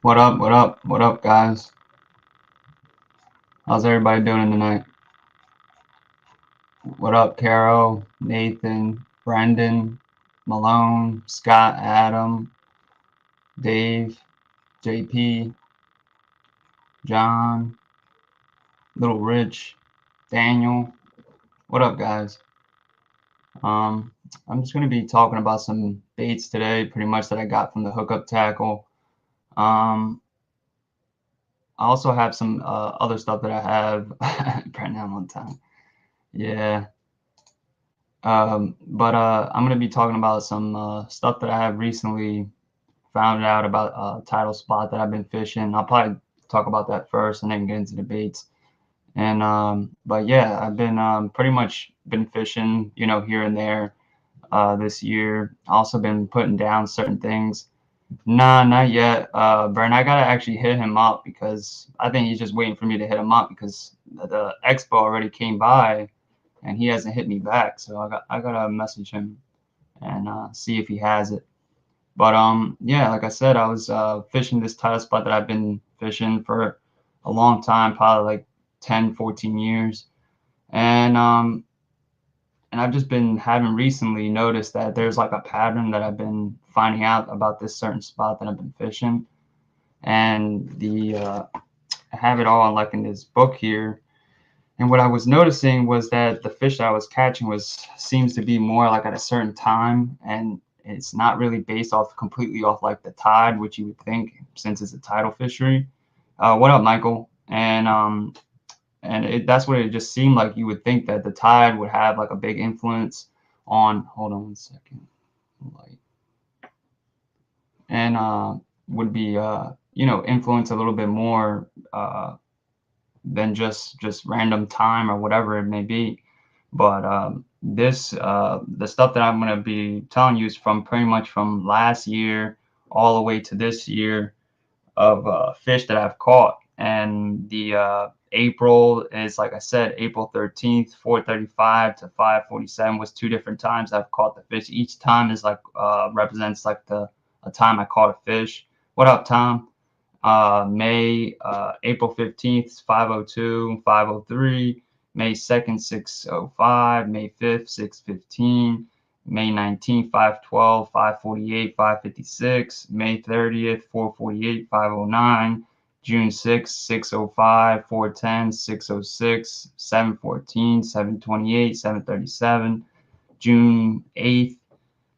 What up, what up, what up, guys? How's everybody doing tonight? What up, Caro, Nathan, Brendan, Malone, Scott, Adam, Dave, JP, John, Little Rich, Daniel? What up, guys? Um, I'm just going to be talking about some baits today, pretty much that I got from the hookup tackle. Um, I also have some other stuff that I have right now on time. Yeah. But I'm going to be talking about some stuff that I have recently found out about title spot that I've been fishing. I'll probably talk about that first and then get into the baits. And but yeah, I've been pretty much been fishing, here and there this year. Also been putting down certain things. Nah, not yet. Brent, I gotta actually hit him up because I think he's just waiting for me to hit him up because the expo already came by and he hasn't hit me back. So I gotta message him and see if he has it. But yeah, like I said, I was fishing this title spot that I've been fishing for a long time, probably like 10, 14 years. And and I've just been having recently noticed that there's like a pattern that I've been finding out about this certain spot that I've been fishing. And I have it all like in this book here. And what I was noticing was that the fish that I was catching was seems to be more like at a certain time, and it's not really based off completely off like the tide, which you would think since it's a tidal fishery. What up, Michael? And that's what it just seemed like. You would think that the tide would have like a big influence on. Hold on one second. Light. And would be influence a little bit more than just random time or whatever it may be. But this the stuff that I'm gonna be telling you is from pretty much from last year all the way to this year of fish that I've caught. And the April is, like I said, April 13th, 4:35 to 5:47 was two different times I've caught the fish. Each time is like represents like the a time I caught a fish. What up, Tom? April 15th, 5:02, 5:03, May 2nd, 6:05, May 5th, 6:15, May 19th, 5:12, 5:48, 5:56, May 30th, 4:48, 5:09, June 6th, 6:05, 4:10, 6:06, 7:14, 7:28, 7:37, June 8th,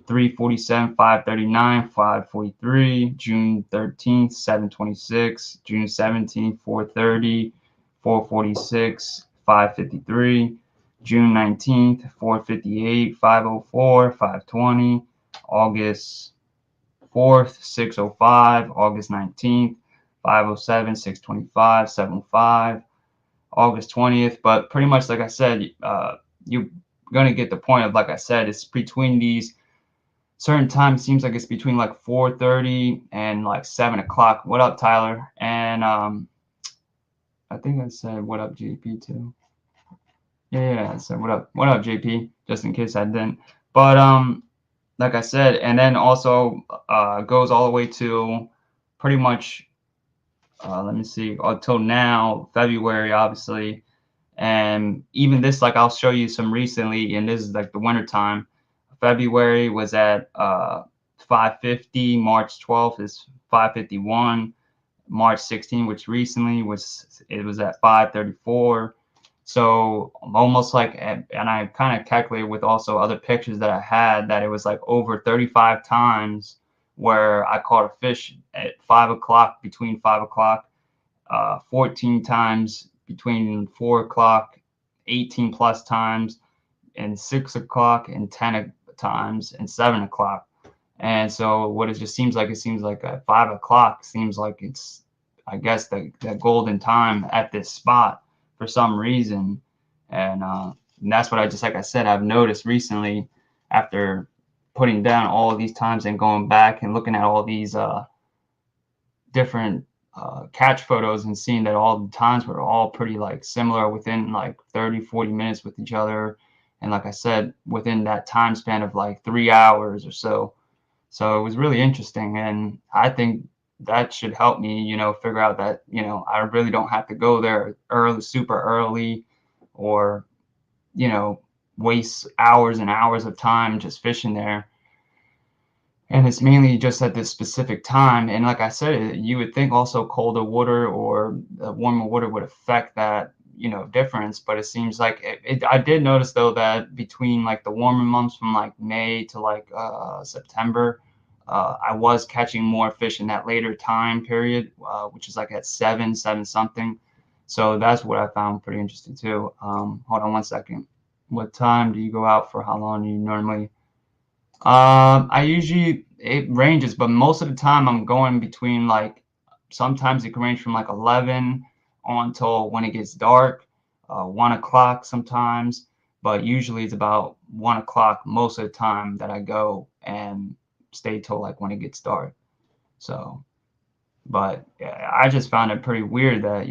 3:47, 5:39, 5:43, June 13th, 7:26, June 17th, 4:30, 4:46, 5:53, June 19th, 4:58, 5:04, 5:20, August 4th, 6:05, August 19th, 5:07, 6:25, 7:05, August 20th. But pretty much, like I said, you're gonna get the point of, like I said, it's between these certain time. It seems like it's between like 4:30 and like 7 o'clock. What up, Tyler? And I think I said what up, JP too. Yeah, I said what up, JP, just in case I didn't. But like I said, and then also goes all the way to pretty much let me see, until now, February, obviously. And even this, like I'll show you some recently, and this is like the winter time. February was at 5:50. March 12th is 5:51. March 16th, which recently was at 5:34. So almost like, and I kind of calculated with also other pictures that I had that it was like over 35 times where I caught a fish at 5 o'clock, between 5 o'clock, 14 times between 4 o'clock, 18 plus times, and 6 o'clock, and 10 times, and 7 o'clock. And so what it just seems like, it seems like at 5 o'clock seems like it's, I guess, the golden time at this spot for some reason. And that's what I just, like I said, I've noticed recently after putting down all of these times and going back and looking at all these different catch photos and seeing that all the times were all pretty like similar within like 30-40 minutes with each other. And like I said, within that time span of like 3 hours or so. So it was really interesting. And I think that should help me, figure out that, I really don't have to go there early, super early, or, you know, waste hours and hours of time just fishing there. And it's mainly just at this specific time. And like I said, you would think also colder water or warmer water would affect that, difference. But it seems like I did notice though that between like the warmer months from like May to like September, I was catching more fish in that later time period, which is like at seven something. So that's what I found pretty interesting too. Hold on one second. What time do you go out for? How long do you normally? I usually, it ranges, but most of the time I'm going between like, sometimes it can range from like 11 on till when it gets dark, 1 o'clock sometimes, but usually it's about 1 o'clock most of the time that I go and stay till like when it gets dark. So, but yeah, I just found it pretty weird that,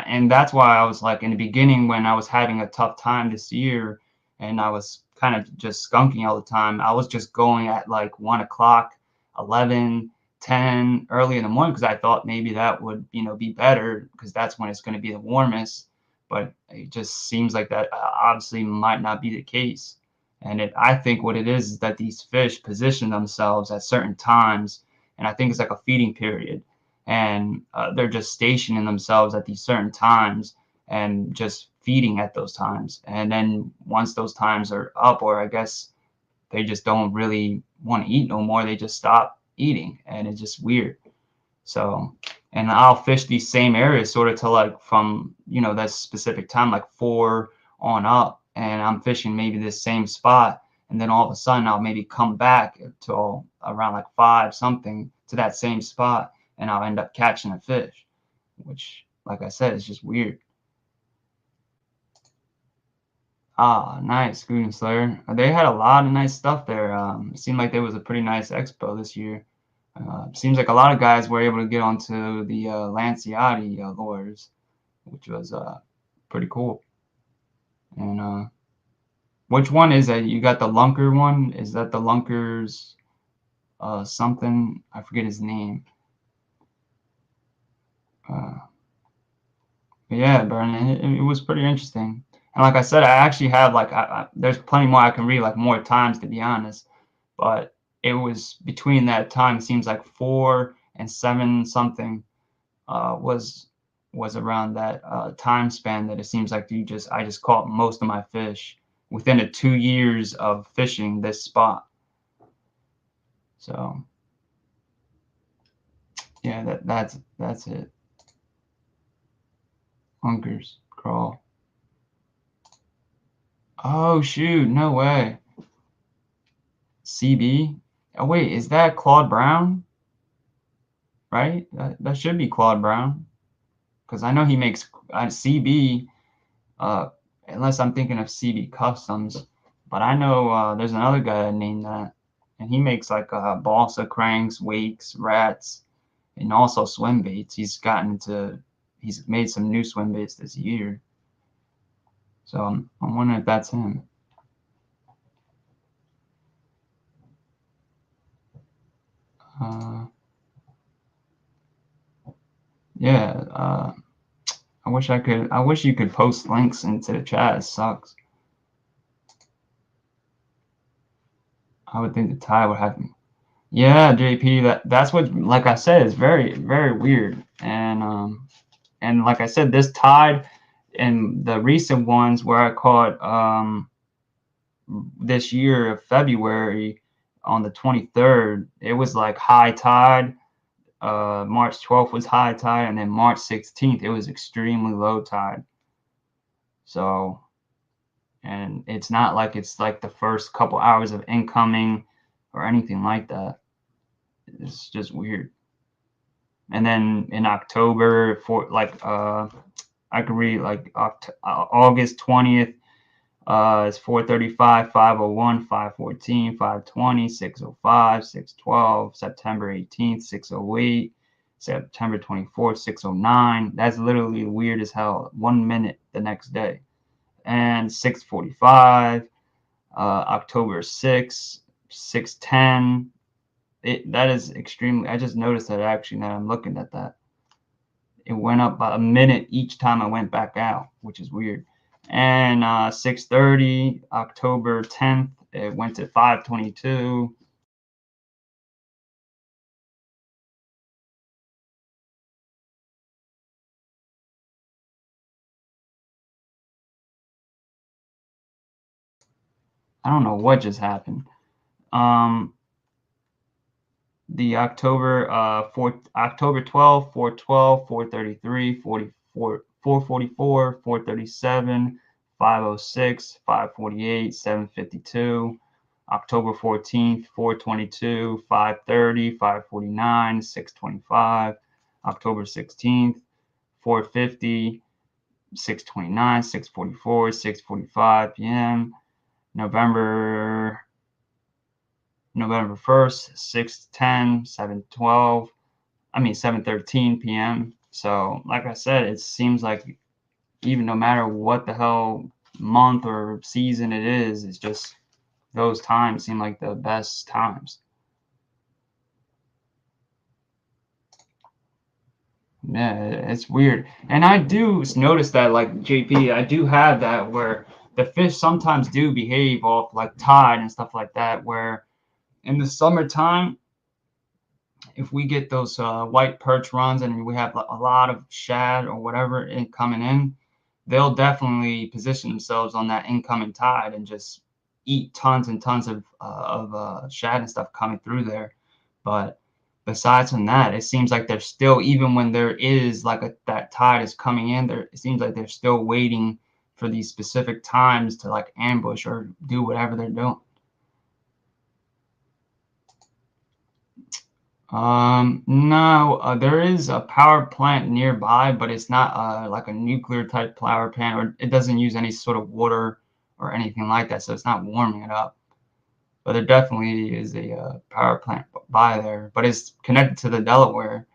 and that's why I was like in the beginning when I was having a tough time this year and I was kind of just skunking all the time, I was just going at like 1 o'clock, 11, 10 early in the morning because I thought maybe that would, be better because that's when it's going to be the warmest. But it just seems like that obviously might not be the case. And I think what it is that these fish position themselves at certain times, and I think it's like a feeding period, and they're just stationing themselves at these certain times and just feeding at those times. And then once those times are up, or I guess they just don't really want to eat no more, they just stop eating, and it's just weird. So, and I'll fish these same areas sort of to like from, that specific time, like 4 on up, and I'm fishing maybe this same spot. And then all of a sudden I'll maybe come back till around like 5 something to that same spot, and I'll end up catching a fish, which, like I said, is just weird. Ah, nice, Scooting Slayer. They had a lot of nice stuff there. It seemed like there was a pretty nice expo this year. Seems like a lot of guys were able to get onto the Lanciati lures, which was pretty cool. And which one is that? You got the Lunker one? Is that the Lunker's something? I forget his name. But yeah, Bernie, it was pretty interesting. And like I said, I actually have like there's plenty more I can read, like more times to be honest. But it was between that time. It seems like 4 and 7 something was around that time span that it seems like I just caught most of my fish within the 2 years of fishing this spot. So yeah, that's it. Hunkers crawl. Oh shoot, no way. CB. Oh wait, is that Claude Brown? Right? That should be Claude Brown, because I know he makes CB. Unless I'm thinking of CB Customs, but I know there's another guy named that, and he makes like balsa cranks, wakes, rats, and also swim baits. He's made some new swim baits this year, so I'm wondering if that's him. Yeah. I wish you could post links into the chat. It sucks. I would think the tide would have. Yeah, JP. That's what, like I said, is very very weird. And like I said, this tide and the recent ones where I caught this year of February on the 23rd, it was like high tide. March 12th was high tide, and then March 16th it was extremely low tide. So, and it's not like it's like the first couple hours of incoming or anything like that. It's just weird. And then in October, for like I could read like August 20th is 435, 501, 514, 520, 605, 612, September 18th, 608, September 24th, 609. That's literally weird as hell. 1 minute the next day. And 645, October 6th, 610. that is extremely. I just noticed that actually now I'm looking at that. It went up by a minute each time I went back out, which is weird. And 6:30, October 10th, it went to 5:22. I don't know what just happened. Um, the October 12th, 412, 433, 44, 444, 437, 506, 548, 752. October 14th, 422, 530, 549, 625. October 16th, 450, 629, 644, 6:45 p.m. November 1st, 6:10, 7:12. 7:13 p.m. So, like I said, it seems like even no matter what the hell month or season it is, it's just those times seem like the best times. Yeah, it's weird. And I do notice that, like JP, I do have that where the fish sometimes do behave off like tide and stuff like that, where in the summertime, if we get those white perch runs and we have a lot of shad or whatever coming in, they'll definitely position themselves on that incoming tide and just eat tons and tons of shad and stuff coming through there. But besides from that, it seems like they're still, even when there is like that tide is coming in, there it seems like they're still waiting for these specific times to like ambush or do whatever they're doing. No, there is a power plant nearby, but it's not like a nuclear type power plant, or it doesn't use any sort of water or anything like that, so it's not warming it up. But there definitely is a power plant by there, but it's connected to the Delaware,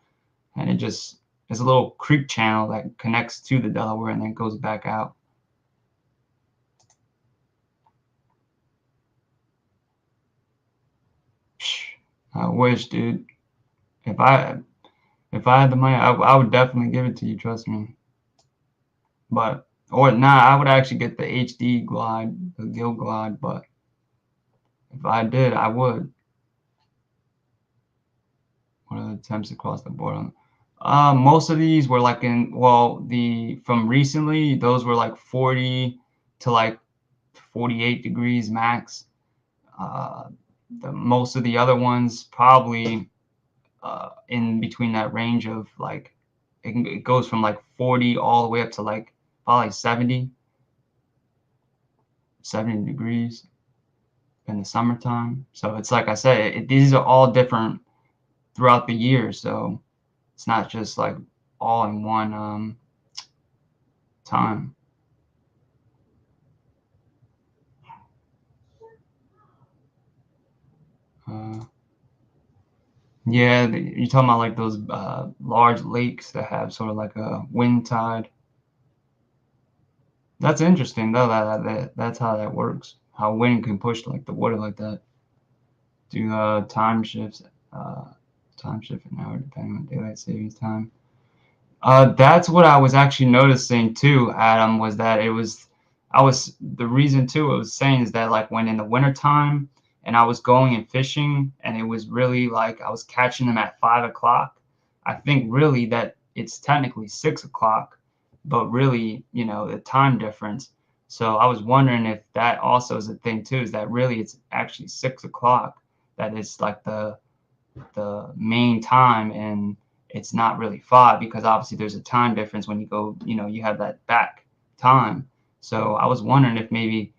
and it just is a little creek channel that connects to the Delaware and then goes back out. I wish, dude. If I if I had the money, I would definitely give it to you. Trust me. But or nah, I would actually get the HD glide, the Gill glide. But if I did, I would. What are the temps across the board on? Most of these were like the from recently, those were like 40 to like 48 degrees max. Uh, most of the other ones probably in between that range of like it goes from like 40 all the way up to like probably 70 degrees in the summertime. So it's like I said, these are all different throughout the year. So it's not just like all in one time. Uh, yeah, you're talking about like those large lakes that have sort of like a wind tide. That's interesting though. That's how that works. How wind can push like the water like that. Do uh, time shift an hour depending on daylight savings time. That's what I was actually noticing too, Adam, was that I was, the reason too, I was saying is that like when in the wintertime and I was going and fishing and it was really like I was catching them at 5 o'clock, I think really that it's technically 6 o'clock, but really, the time difference. So I was wondering if that also is a thing too, is that really it's actually 6 o'clock that is like the main time, and it's not really 5 because obviously there's a time difference when you go, you have that back time. So I was wondering if maybe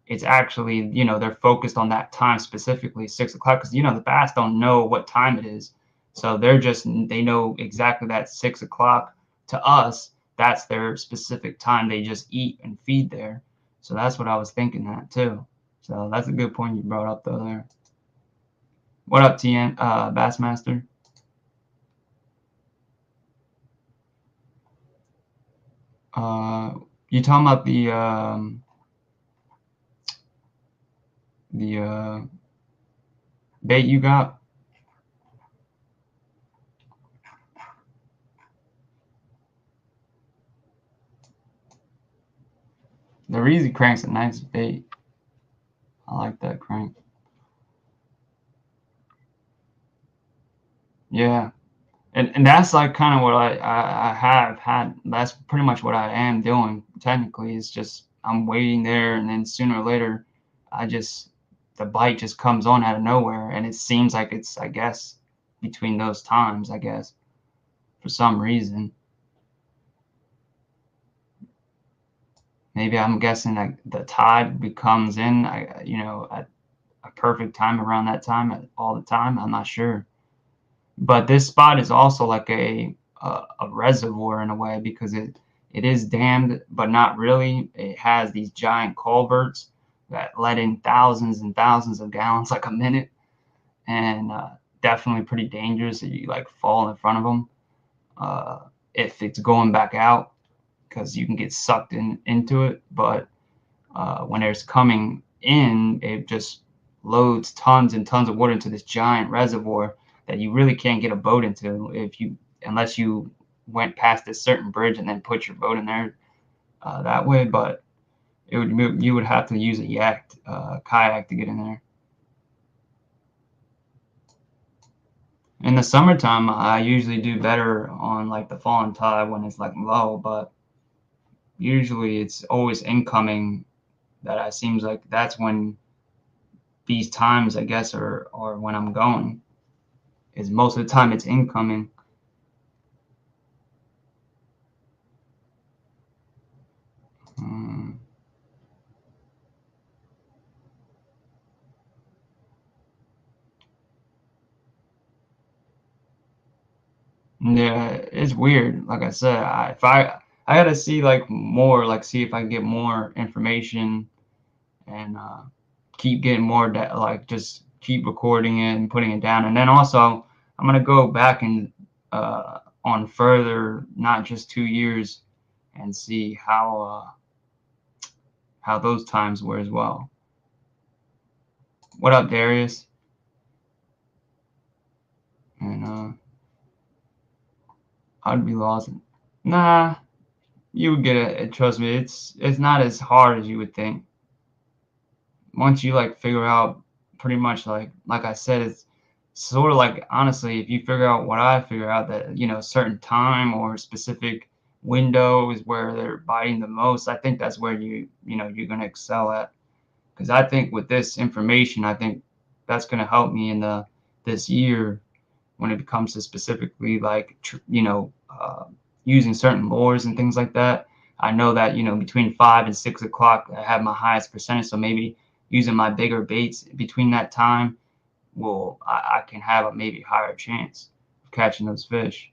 it's actually, they're focused on that time specifically, 6 o'clock, because the bass don't know what time it is. So they know exactly that 6 o'clock to us, that's their specific time. They just eat and feed there. So that's what I was thinking that too. So that's a good point you brought up though there. What up, TN Bassmaster? Uh, you talking about the bait you got? The Reezy crank's a nice bait. I like that crank. Yeah. And that's like kind of what I have had. That's pretty much what I am doing technically. It's just I'm waiting there, and then sooner or later, I just the bite just comes on out of nowhere, and it seems like it's, I guess, between those times, I guess, for some reason. Maybe I'm guessing that the tide becomes in, at a perfect time around that time all the time. I'm not sure. But this spot is also like a reservoir in a way, because it is dammed, but not really. It has these giant culverts that let in thousands and thousands of gallons like a minute, and definitely pretty dangerous if you like fall in front of them. If it's going back out, because you can get sucked into it. But when it's coming in, it just loads tons and tons of water into this giant reservoir that you really can't get a boat into unless you went past a certain bridge and then put your boat in there that way. But you would have to use a kayak to get in there. In the summertime, I usually do better on like the falling tide when it's like low, but usually it's always incoming that it seems like that's when these times, I guess, are when I'm going. Is most of the time it's incoming. Um, yeah, it's weird. Like I said, I gotta see like more, like see if I can get more information, and keep getting more like just keep recording it and putting it down. And then also I'm gonna go back and on further, not just 2 years, and see how those times were as well. What up, Darius? And I'd be lost. Nah, you would get it. Trust me, it's not as hard as you would think. Once you like figure out, pretty much like I said, it's sort of like, honestly, if you figure out what I figure out, that a certain time or specific window is where they're biting the most, I think that's where you're gonna excel at. Because I think with this information, I think that's gonna help me in this year when it comes to specifically like using certain lures and things like that. I know that between 5 and 6 o'clock I have my highest percentage, so maybe using my bigger baits between that time I can have a maybe higher chance of catching those fish.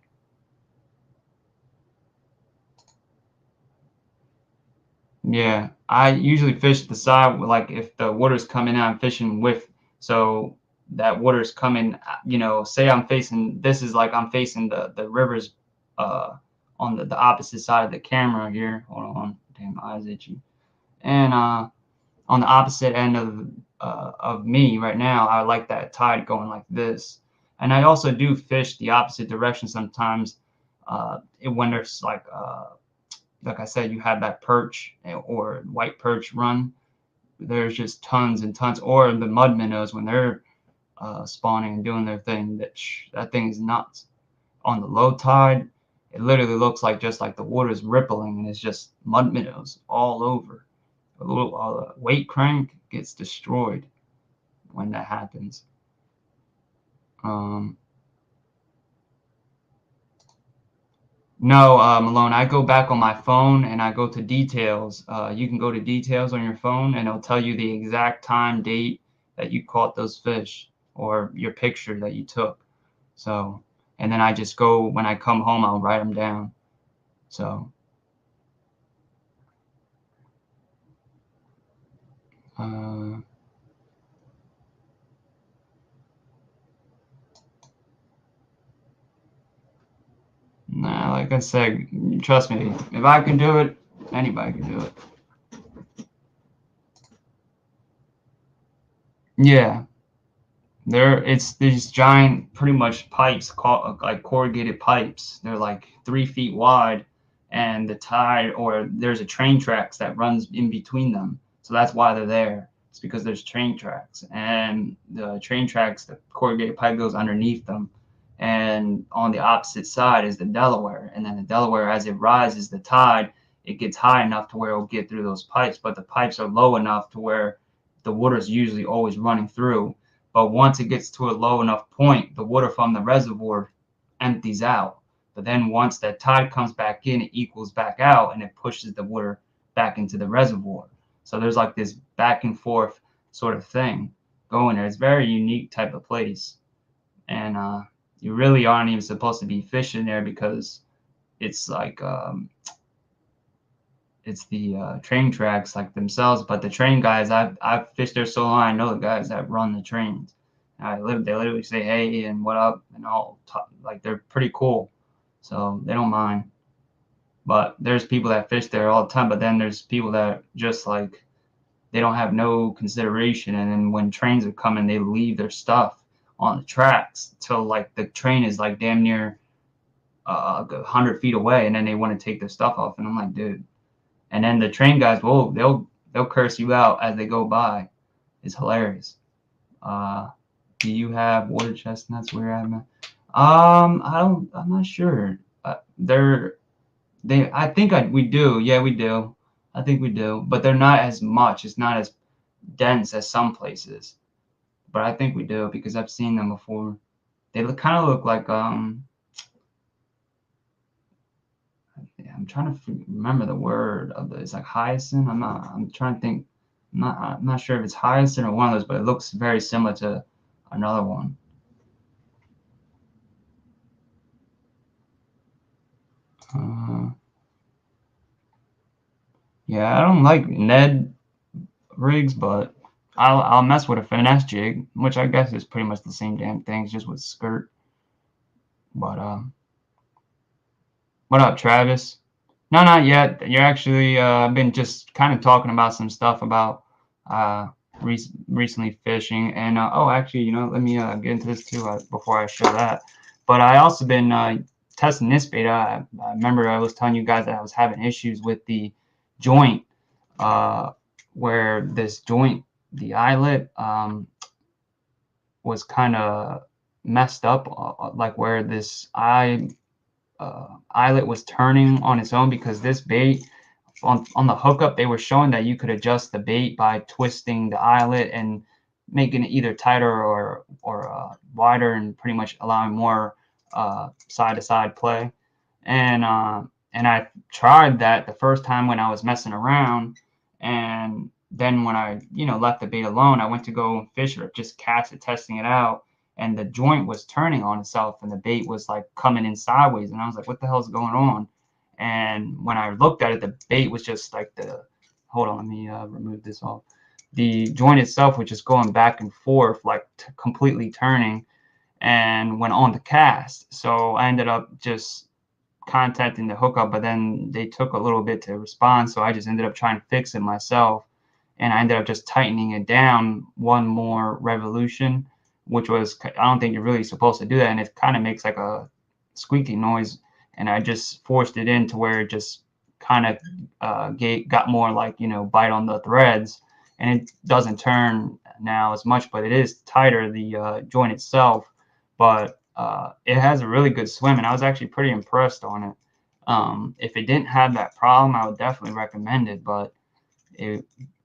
Yeah, I usually fish the side, like if the water's coming out, I'm fishing with, so that water's coming, say I'm facing, this is like I'm facing the rivers uh on the opposite side of the camera here. Hold on, damn, my eyes itchy. And on the opposite end of me right now, I like that tide going like this. And I also do fish the opposite direction sometimes, when there's like I said, you have that perch or white perch run. There's just tons and tons, or the mud minnows when they're spawning and doing their thing. That thing is nuts. On the low tide, it literally looks like just like the water's rippling, and it's just mud minnows all over. A little weight crank gets destroyed when that happens. Um, No, Malone, I go back on my phone and I go to details. You can go to details on your phone and it'll tell you the exact time, date that you caught those fish, or your picture that you took. So, and then I just go, when I come home, I'll write them down. So, uh, nah, like I said, trust me, if I can do it, anybody can do it. Yeah, it's these giant, pretty much pipes, called like corrugated pipes. They're like 3 feet wide, and the tide, or there's a train tracks that runs in between them. So that's why they're there. It's because there's train tracks, and the train tracks, the corrugated pipe goes underneath them. And on the opposite side is the Delaware. And then the Delaware, as it rises, the tide, it gets high enough to where it'll get through those pipes, but the pipes are low enough to where the water is usually always running through. But once it gets to a low enough point, the water from the reservoir empties out. But then once that tide comes back in, it equals back out and it pushes the water back into the reservoir. So there's like this back and forth sort of thing going there. It's a very unique type of place. And you really aren't even supposed to be fishing there because it's like it's the train tracks like themselves. But the train guys, I've fished there so long, I know the guys that run the trains. They literally say hey and what up and all, like they're pretty cool, so they don't mind. But there's people that fish there all the time, but then there's people that just like they don't have no consideration, and then when trains are coming, they leave their stuff on the tracks till like the train is like damn near 100 feet away, and then they want to take their stuff off, and I'm like, dude. And then the train guys, they'll curse you out as they go by. It's hilarious. Do you have water chestnuts where I'm at? I'm not sure. I think we do. Yeah, we do. I think we do, but they're not as much. It's not as dense as some places, but I think we do because I've seen them before. They kind of look like I'm trying to remember the word of it's like hyacinth. I'm trying to think. I'm not sure if it's hyacinth or one of those, but it looks very similar to another one. Yeah, I don't like Ned rigs, but I'll mess with a finesse jig, which I guess is pretty much the same damn thing, just with skirt. But what up, Travis? No, not yet. You're actually been just kind of talking about some stuff about recently fishing, and oh, actually, let me get into this too before I show that. But I also been testing this bait. I remember I was telling you guys that I was having issues with the joint, where this joint, the eyelet, was kind of messed up, like where this eyelet was turning on its own, because this bait on the hookup, they were showing that you could adjust the bait by twisting the eyelet and making it either tighter or wider, and pretty much allowing more side to side play. And I tried that the first time when I was messing around, and then when I left the bait alone, I went to go fish or just cast it, testing it out, and the joint was turning on itself, and the bait was like coming in sideways, and I was like, what the hell's going on? And when I looked at it, the bait was just like hold on, let me remove this off. The joint itself was just going back and forth, like completely turning, and went on the cast. So I ended up just contacting the hookup, but then they took a little bit to respond. So I just ended up trying to fix it myself. And I ended up just tightening it down one more revolution, which was, I don't think you're really supposed to do that. And it kind of makes like a squeaky noise. And I just forced it in to where it just kind of got more like, bite on the threads. And it doesn't turn now as much, but it is tighter, the joint itself. But it has a really good swim, and I was actually pretty impressed on it. If it didn't have that problem, I would definitely recommend it. But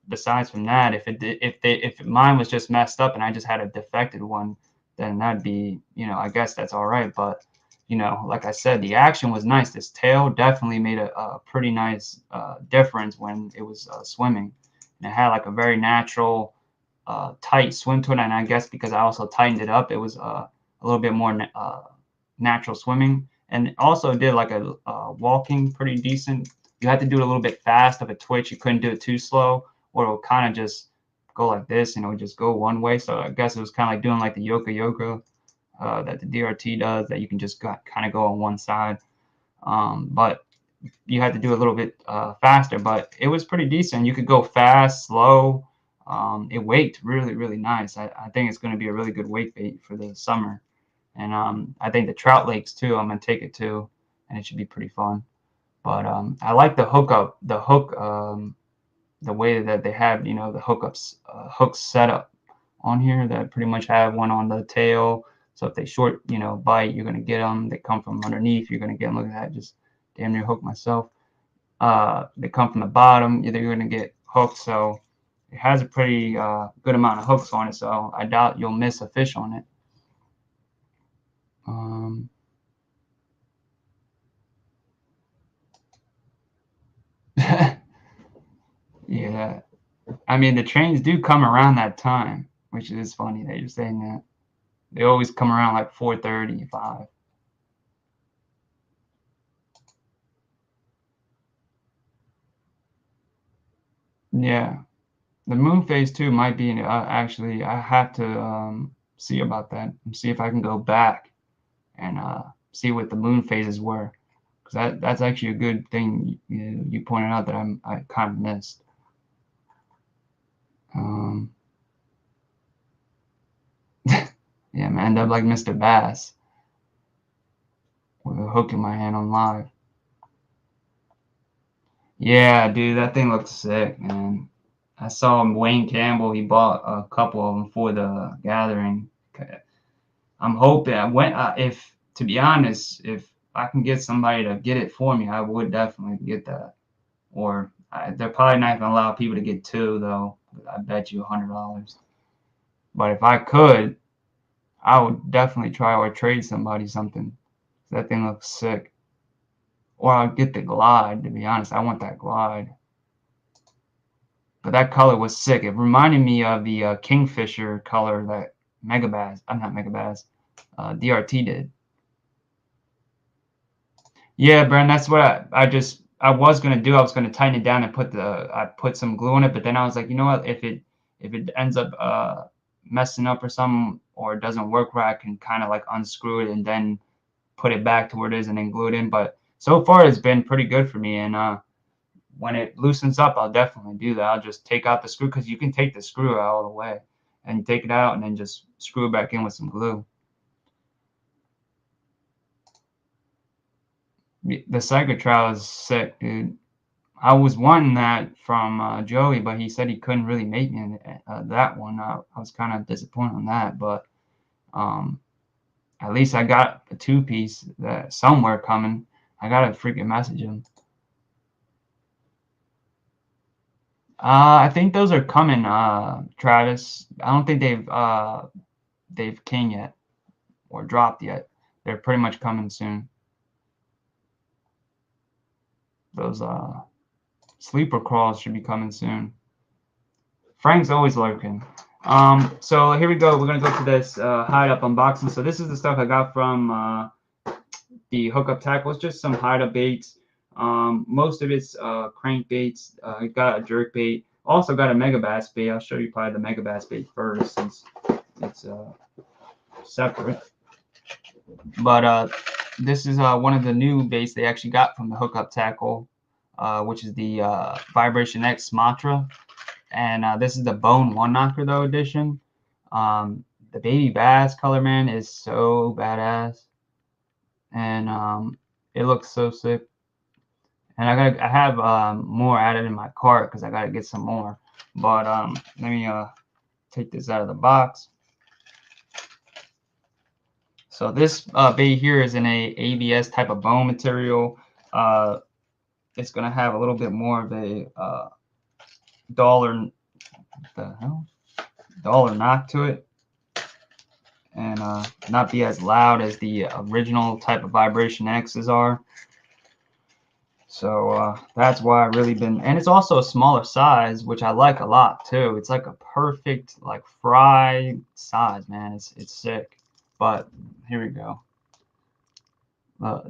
besides from that, if mine was just messed up and I just had a defected one, then that'd be, I guess that's all right. But like I said, the action was nice. This tail definitely made a pretty nice difference when it was swimming, and it had like a very natural, tight swim to it. And I guess because I also tightened it up, it was a little bit more natural swimming, and also did like a walking pretty decent. You had to do it a little bit fast of a twitch. You couldn't do it too slow, or it would kind of just go like this, and it would just go one way. So I guess it was kind of like doing like the yoga that the DRT does, that you can just kind of go on one side. But you had to do a little bit faster, but it was pretty decent. You could go fast, slow. It waked really, really nice. I think it's going to be a really good wake bait for the summer. And I think the trout lakes too, I'm going to take it to, and it should be pretty fun. But I like the hookup, the hook, the way that they have, you know, the hooks set up on here that pretty much have one on the tail. So if they short, you know, bite, you're gonna get them. They come from underneath, you're gonna get them. Look at that, just damn near hooked myself. They come from the bottom, you're gonna get hooked. So it has a pretty good amount of hooks on it. So I doubt you'll miss a fish on it. Yeah, I mean the trains do come around that time, which is funny that you're saying that. They always come around like 4:30, 5. Yeah, the moon phase too might be actually. I have to see about that and see if I can go back and see what the moon phases were, because that's actually a good thing you pointed out that I kind of missed. Um, yeah, man, end up like Mr. Bass with a hook in my hand on live. Yeah, dude, that thing looks sick, man. I saw Wayne Campbell. He bought a couple of them for the gathering. I'm hoping if, to be honest, if I can get somebody to get it for me, I would definitely get that. Or they're probably not gonna allow people to get two though. I bet you $100. But if I could, I would definitely try or trade somebody something. That thing looks sick. Or I'll get the glide. To be honest, I want that glide. But that color was sick. It reminded me of the Kingfisher color that Megabass. I'm not Megabass. DRT did. Yeah, Brent, that's what I was gonna do. I was gonna tighten it down and I put some glue on it, but then I was like, you know what? If it ends up messing up or something, or it doesn't work right, I can kind of like unscrew it and then put it back to where it is and then glue it in. But so far it's been pretty good for me, and when it loosens up, I'll definitely do that. I'll just take out the screw, because you can take the screw out all the way and take it out and then just screw it back in with some glue. The Psycho Trial is sick, dude. I was wanting that from Joey, but he said he couldn't really make me that one. I was kind of disappointed on that, but um, at least I got a two-piece that somewhere coming. I gotta freaking message him. I think those are coming, Travis. I don't think they've king yet or dropped yet. They're pretty much coming soon. Those sleeper crawls should be coming soon. Frank's always lurking. So here we go. We're gonna go to this Hideup unboxing. So this is the stuff I got from the Hookup tackle. It's just some Hideup baits. Most of it's crank baits. I got a jerk bait. Also got a Megabass bait. I'll show you probably the Megabass bait first, since it's separate. But this is one of the new baits they actually got from the Hookup tackle, which is the Vibration X Matra. And this is the Bone One Knocker though edition. The baby bass color, man, is so badass, and it looks so sick. And I have more added in my cart because I gotta get some more. But let me take this out of the box. So this bait here is in a ABS type of bone material. It's gonna have a little bit more of a dollar knock to it, and not be as loud as the original type of Vibration X's are. So that's why I really been, and it's also a smaller size, which I like a lot too. It's like a perfect like fry size, man. It's sick. But here we go.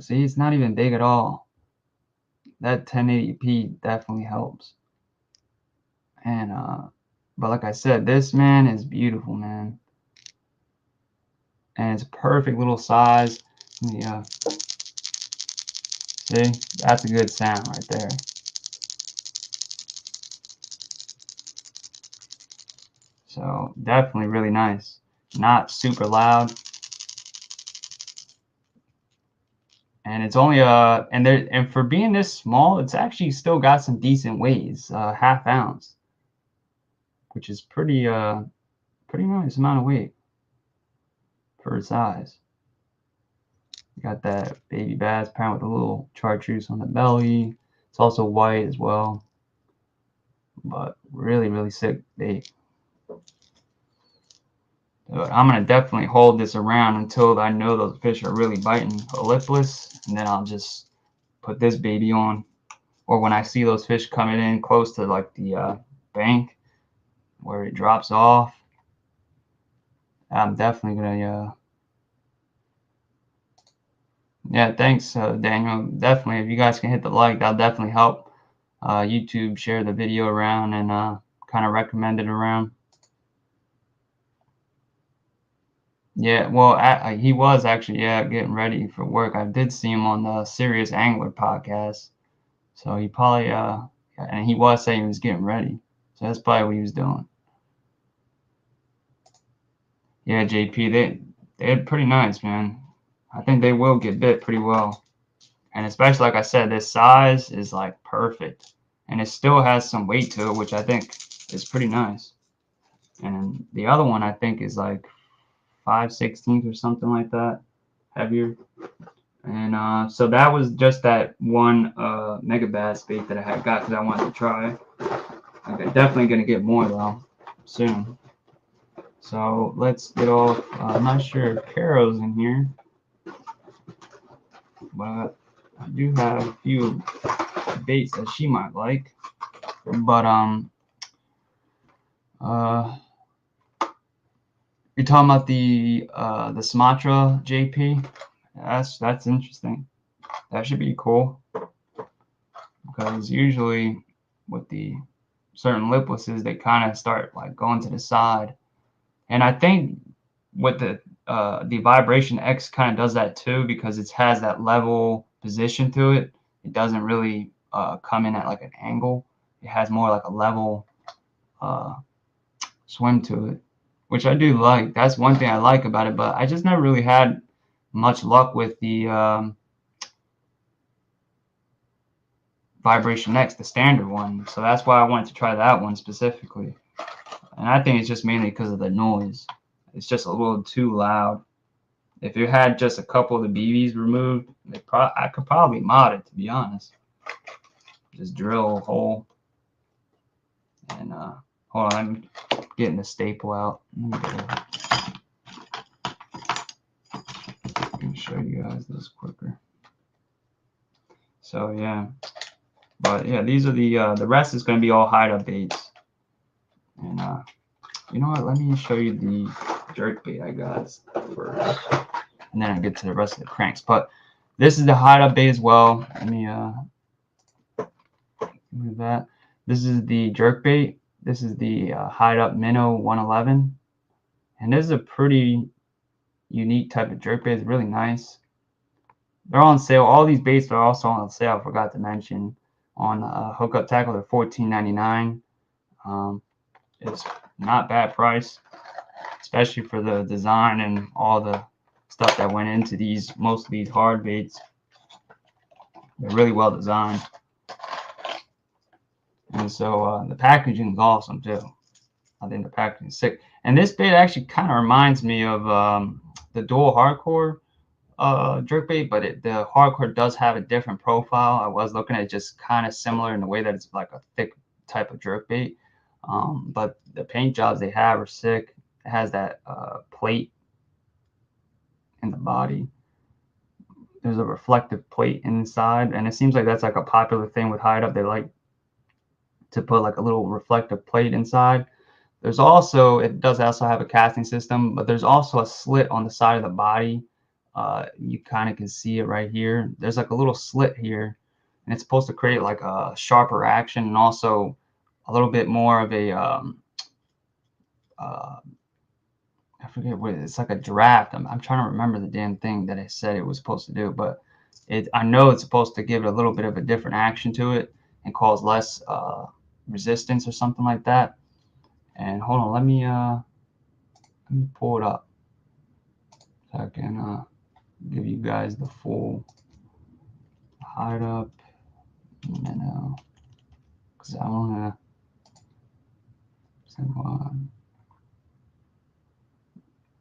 See, it's not even big at all. That 1080p definitely helps. And but like I said, this, man, is beautiful, man. And it's a perfect little size. Yeah. See, that's a good sound right there. So definitely really nice. Not super loud. And it's only and for being this small, it's actually still got some decent weights, half ounce, which is pretty nice amount of weight for its size. You got that baby bass parent with a little chartreuse on the belly. It's also white as well, but really sick bait. I'm gonna definitely hold this around until I know those fish are really biting lipless, and then I'll just put this baby on. Or when I see those fish coming in close to like the bank where it drops off, I'm definitely gonna yeah, thanks Daniel. Definitely, if you guys can hit the like, that'll definitely help YouTube share the video around and kind of recommend it around. Yeah, well, he was actually, yeah, getting ready for work. I did see him on the Serious Angler podcast. So he probably, and he was saying he was getting ready. So that's probably what he was doing. Yeah, JP, they're pretty nice, man. I think they will get bit pretty well. And especially, like I said, this size is like perfect. And it still has some weight to it, which I think is pretty nice. And the other one I think is like 5/16 or something like that, heavier. And so that was just that one Megabass bait that I had got because I wanted to try. I'm definitely gonna get more though soon. So let's get off. I'm not sure if Caro's in here, but I do have a few baits that she might like. But you're talking about the Sumatra JP. That's interesting. That should be cool because usually with the certain liplesses they kind of start like going to the side, and I think with the Vibration X kind of does that too because it has that level position to it. It doesn't really come in at like an angle. It has more like a level swim to it, which I do like. That's one thing I like about it, but I just never really had much luck with the Vibration X, the standard one. So that's why I wanted to try that one specifically. And I think it's just mainly because of the noise. It's just a little too loud. If you had just a couple of the BBs removed, I could probably mod it, to be honest. Just drill a hole. And hold on, I'm getting the staple out. I can show you guys this quicker. So yeah, but yeah, these are the rest is going to be all Hideup baits. And you know what? Let me show you the jerk bait I got first, and then I'll get to the rest of the cranks. But this is the Hideup bait as well. Let me move that. This is the jerk bait. This is the Hideup Minnow 111, and this is a pretty unique type of jerk bait. It's really nice. They're on sale. All these baits are also on sale. I forgot to mention on Hookup Tackle. They're $14.99. It's not bad price, especially for the design and all the stuff that went into most of these hard baits. They're really well designed. And so the packaging is awesome too. I think the packaging is sick. And this bait actually kind of reminds me of the Dual Hardcore jerkbait, but the Hardcore does have a different profile. I was looking at it just kind of similar in the way that it's like a thick type of jerkbait. But the paint jobs they have are sick. It has that plate in the body. There's a reflective plate inside, and it seems like that's like a popular thing with Hideup. They like to put like a little reflective plate inside. There's also, it does also have a casting system, but there's also a slit on the side of the body. You kind of can see it right here. There's like a little slit here, and it's supposed to create like a sharper action and also a little bit more of a I forget what it's like a draft. I'm trying to remember the damn thing that I said it was supposed to do, but I know it's supposed to give it a little bit of a different action to it and cause less resistance or something like that. And hold on, let me pull it up so I can give you guys the full Hideup minnow, because I want to send one.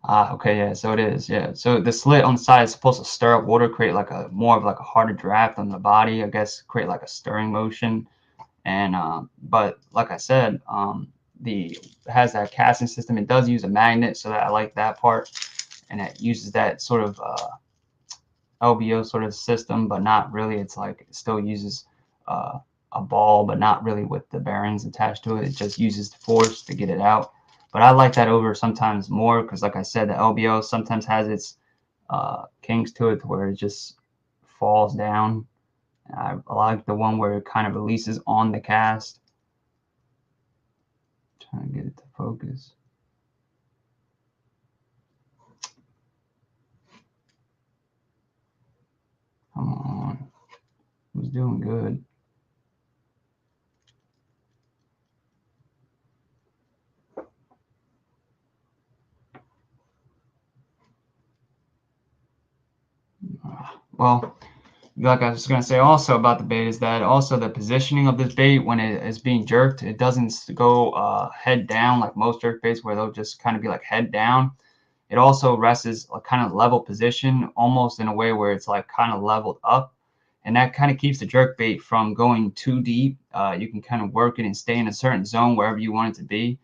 Okay, yeah, so it is, yeah. So the slit on the side is supposed to stir up water, create like a more of like a harder draft on the body, I guess, create like a stirring motion. And but like I said, the it has that casting system. It does use a magnet, so that I like that part, and it uses that sort of LBO sort of system, but not really. It's like it still uses uh, a ball, but not really with the bearings attached to it. It just uses the force to get it out. But I like that over sometimes more because, like I said, the LBO sometimes has its kinks to it where it just falls down. I like the one where it kind of releases on the cast. Trying to get it to focus. Come on. Who's doing good? Well, like I was going to say also about the bait is that also the positioning of this bait when it is being jerked, it doesn't go head down like most jerk baits where they'll just kind of be like head down. It also rests a kind of level position, almost in a way where it's like kind of leveled up. And that kind of keeps the jerk bait from going too deep. You can kind of work it and stay in a certain zone wherever you want it to be.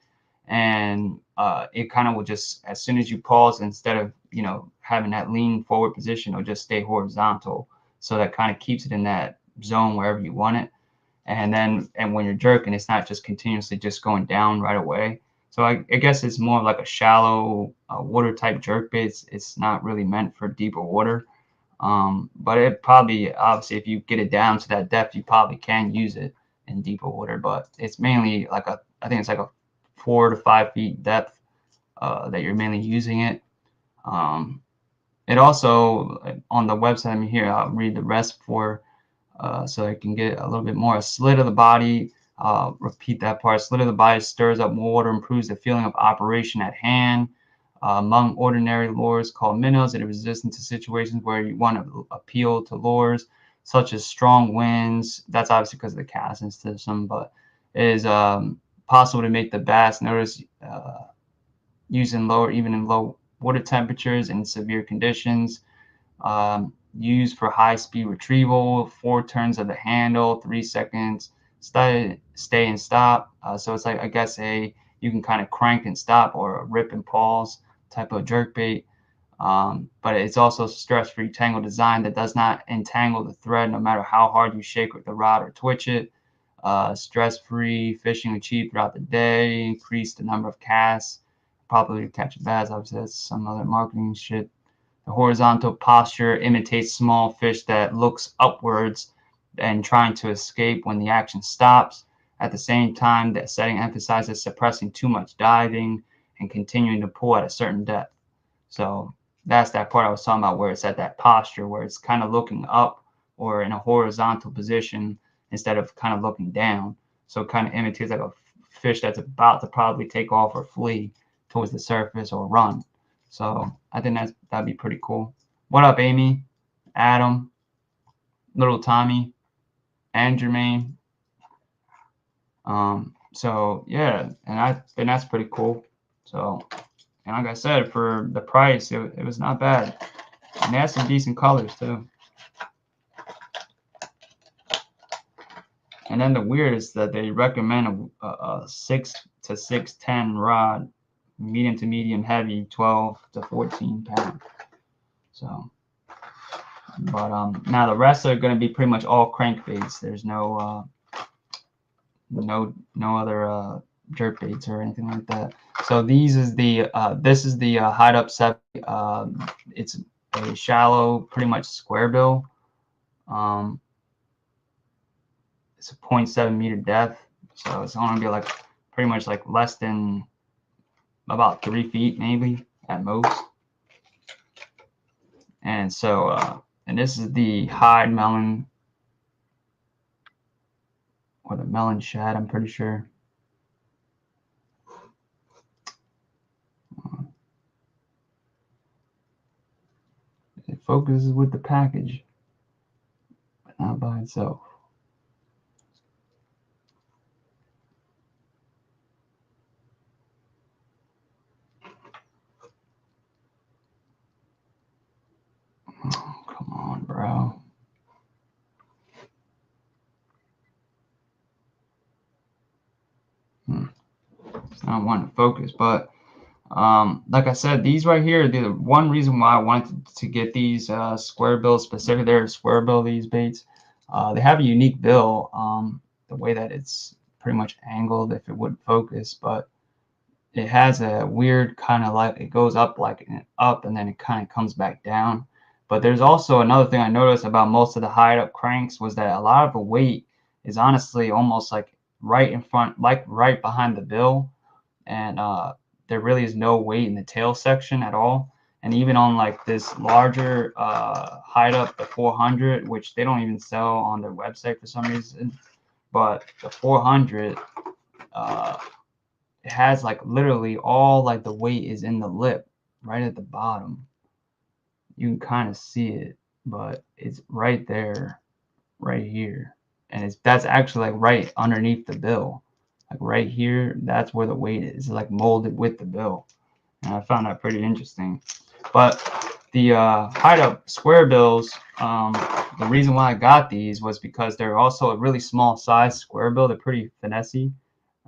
And it kind of will just, as soon as you pause, instead of, having that lean forward position, it'll just stay horizontal. So that kind of keeps it in that zone wherever you want it. And when you're jerking, it's not just continuously just going down right away. So I guess it's more like a shallow water type jerk bait. It's not really meant for deeper water. But it probably, obviously, if you get it down to that depth, you probably can use it in deeper water. But it's mainly like I think it's like a 4 to 5 feet depth that you're mainly using it. It also, on the website, I'm here, I'll read the rest for so I can get a little bit more. A slit of the body, repeat that part. Slit of the body stirs up more water, improves the feeling of operation at hand. Among ordinary lures called minnows, it is resistant to situations where you want to appeal to lures such as strong winds. That's obviously because of the casting system, but it is possible to make the bass notice using even in low water temperatures and severe conditions. Used for high-speed retrieval, 4 turns of the handle, 3 seconds, stay and stop. So it's like, I guess, you can kind of crank and stop or a rip and pause type of jerk bait. But it's also stress-free tangle design that does not entangle the thread no matter how hard you shake the rod or twitch it. Stress-free fishing achieved throughout the day, increase the number of casts, probably catch a bass. Obviously, that's some other marketing shit. The horizontal posture imitates small fish that looks upwards and trying to escape when the action stops. At the same time, the setting emphasizes suppressing too much diving and continuing to pull at a certain depth. So that's that part I was talking about where it's at that posture where it's kind of looking up or in a horizontal position instead of kind of looking down. So it kind of imitates like a fish that's about to probably take off or flee towards the surface or run. So I think that'd be pretty cool. What up, Amy, Adam, Little Tommy, and Jermaine? So yeah, and I think that's pretty cool. So, and like I said, for the price, it was not bad, and they had some decent colors too. And then the weird is that they recommend a 6 to 610 rod, medium to medium heavy, 12 to 14 pound. So, but now the rest are going to be pretty much all crankbaits. There's no other jerk baits or anything like that. So this is the Hideup 7. It's a shallow, pretty much square bill. It's a 0.7 meter depth, so it's going to be like pretty much like less than about 3 feet maybe at most. And so and this is the Hide melon or the melon shad, I'm pretty sure. It focuses with the package. not by itself. Oh, come on, bro. It's not wanting to focus, but like I said, these right here, the one reason why I wanted to get these square bills, specifically they're square bill, these baits, they have a unique bill, the way that it's pretty much angled if it wouldn't focus, but it has a weird kind of like, it goes up like up and then it kind of comes back down. But there's also another thing I noticed about most of the Hideup cranks was that a lot of the weight is honestly almost like right in front, like right behind the bill, and there really is no weight in the tail section at all. And even on like this larger Hideup, the 400, which they don't even sell on their website for some reason, but the 400, it has like literally all like the weight is in the lip right at the bottom. You can kind of see it, but it's right there, right here, and that's actually like right underneath the bill. Like right here, that's where the weight is. It's like molded with the bill. And I found that pretty interesting. But the Hideup square bills, the reason why I got these was because they're also a really small size square bill. They're pretty finessey.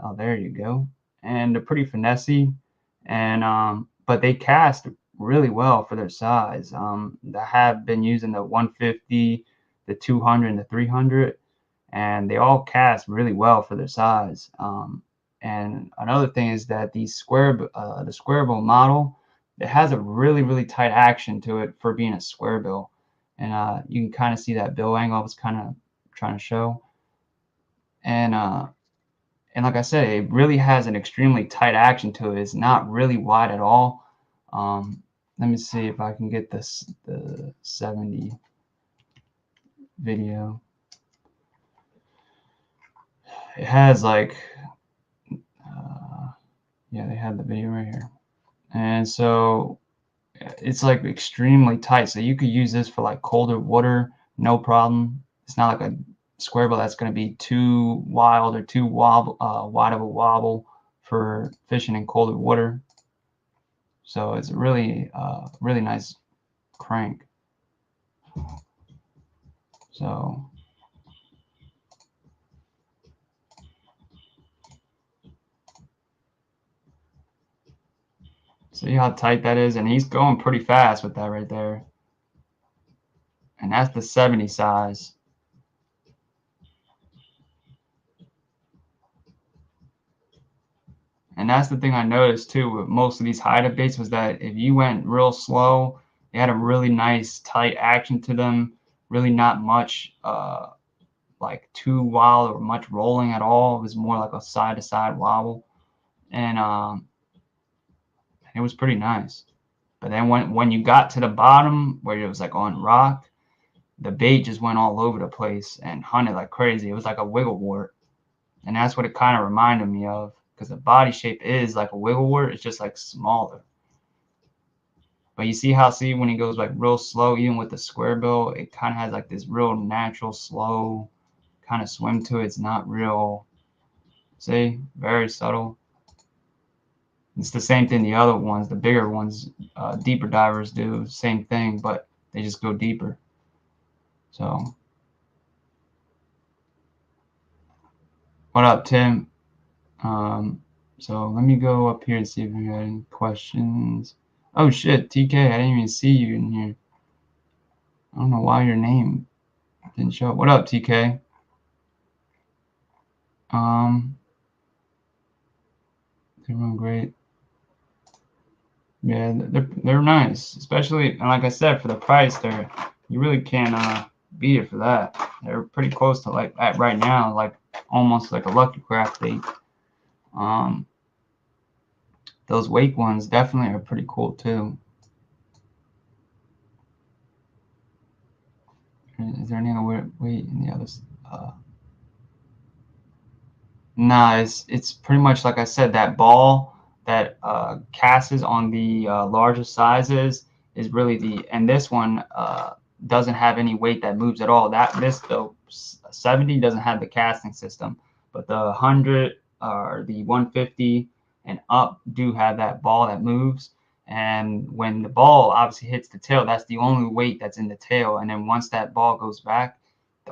Oh, there you go. And they're pretty finessey. And but they cast really well for their size. They have been using the 150, the 200, and the 300, and they all cast really well for their size. And another thing is that the square bill model, it has a really tight action to it for being a square bill, and you can kind of see that bill angle I was kind of trying to show. And like I said, it really has an extremely tight action to it. It's not really wide at all. Let me see if I can get the 70 video. It has like, yeah, they have the video right here. And so it's like extremely tight. So you could use this for like colder water, no problem. It's not like a square bill that's going to be too wild or too wide of a wobble for fishing in colder water. So it's really really nice crank. So see how tight that is, and he's going pretty fast with that right there. And that's the 70 size. And that's the thing I noticed too with most of these Hideup baits was that if you went real slow, they had a really nice tight action to them. Really not much like too wild or much rolling at all. It was more like a side to side wobble, and it was pretty nice. But then when you got to the bottom where it was like on rock, the bait just went all over the place and hunted like crazy. It was like a wiggle wart, and that's what it kind of reminded me of, because the body shape is like a wiggle wart. It's just like smaller. But you see how, when he goes like real slow, even with the square bill, it kind of has like this real natural slow kind of swim to it. It's not real, see, very subtle. It's the same thing the other ones, the bigger ones, deeper divers do, same thing, but they just go deeper. So, what up, Tim? So let me go up here and see if we got any questions. Oh shit, TK, I didn't even see you in here. I don't know why your name didn't show up. What up, TK? They're doing great. Yeah, they're nice, especially, and like I said, for the price, you really can't beat it for that. They're pretty close to like at right now, like almost like a Lucky Craft bait. Those wake ones definitely are pretty cool too. Is there any other weight in the others? Nah, it's pretty much like I said, that ball that casts on the larger sizes is really and this one, doesn't have any weight that moves at all. The 70 doesn't have the casting system, but the 100 or the 150 and up do have that ball that moves. And when the ball obviously hits the tail, that's the only weight that's in the tail. And then once that ball goes back,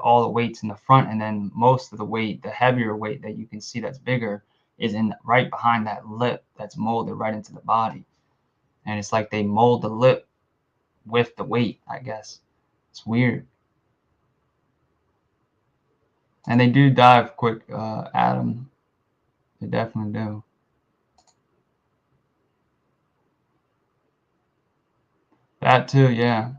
all the weight's in the front, and then most of the weight, the heavier weight that you can see that's bigger, is in right behind that lip that's molded right into the body. And it's like they mold the lip with the weight, I guess. It's weird. And they do dive quick, Adam. They definitely do. That too, yeah.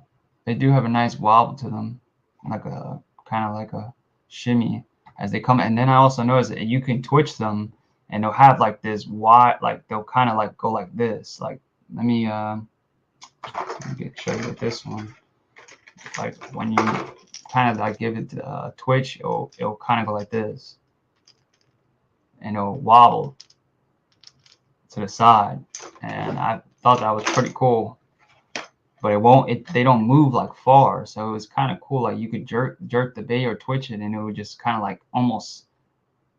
They do have a nice wobble to them, like a kind of like a shimmy as they come. And then I also noticed that you can twitch them, and they'll have like this wide, like they'll kind of like go like this. Like let me show you with this one. Like when you kind of like give it a twitch, it'll kind of go like this, and it'll wobble to the side. And I thought that was pretty cool. But they don't move like far, so it was kind of cool. Like you could jerk the bait or twitch it, and it would just kind of like almost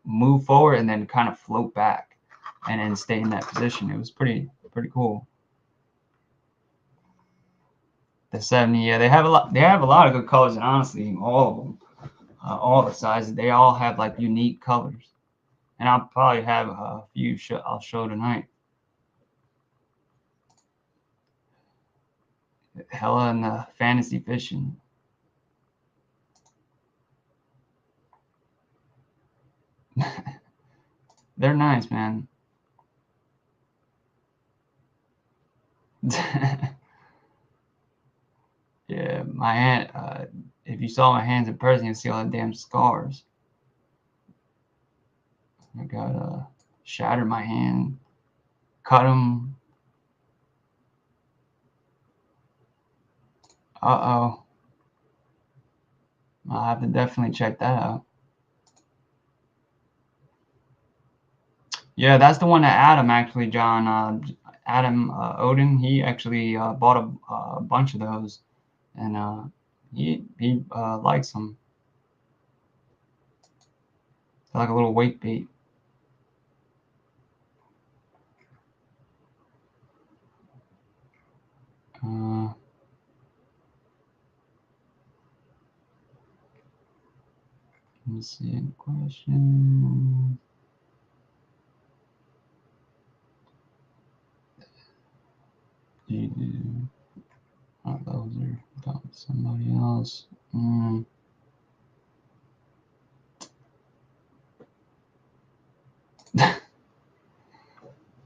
move forward and then kind of float back and then stay in that position. It was pretty cool. The 70, yeah, they have a lot of good colors, and honestly, all of them, all the sizes, they all have like unique colors. And I'll probably have a few I'll show tonight. Hella in the fantasy fishing. They're nice, man. Yeah, my hand. If you saw my hands in person, you'd see all the damn scars. I got shattered my hand, cut them. Uh-oh. I'll have to definitely check that out. Yeah, that's the one that Adam actually, John, Adam Odin, he actually bought a bunch of those, and he likes them. They're like a little weight bait. Let me see any questions. Oh, those are about somebody else.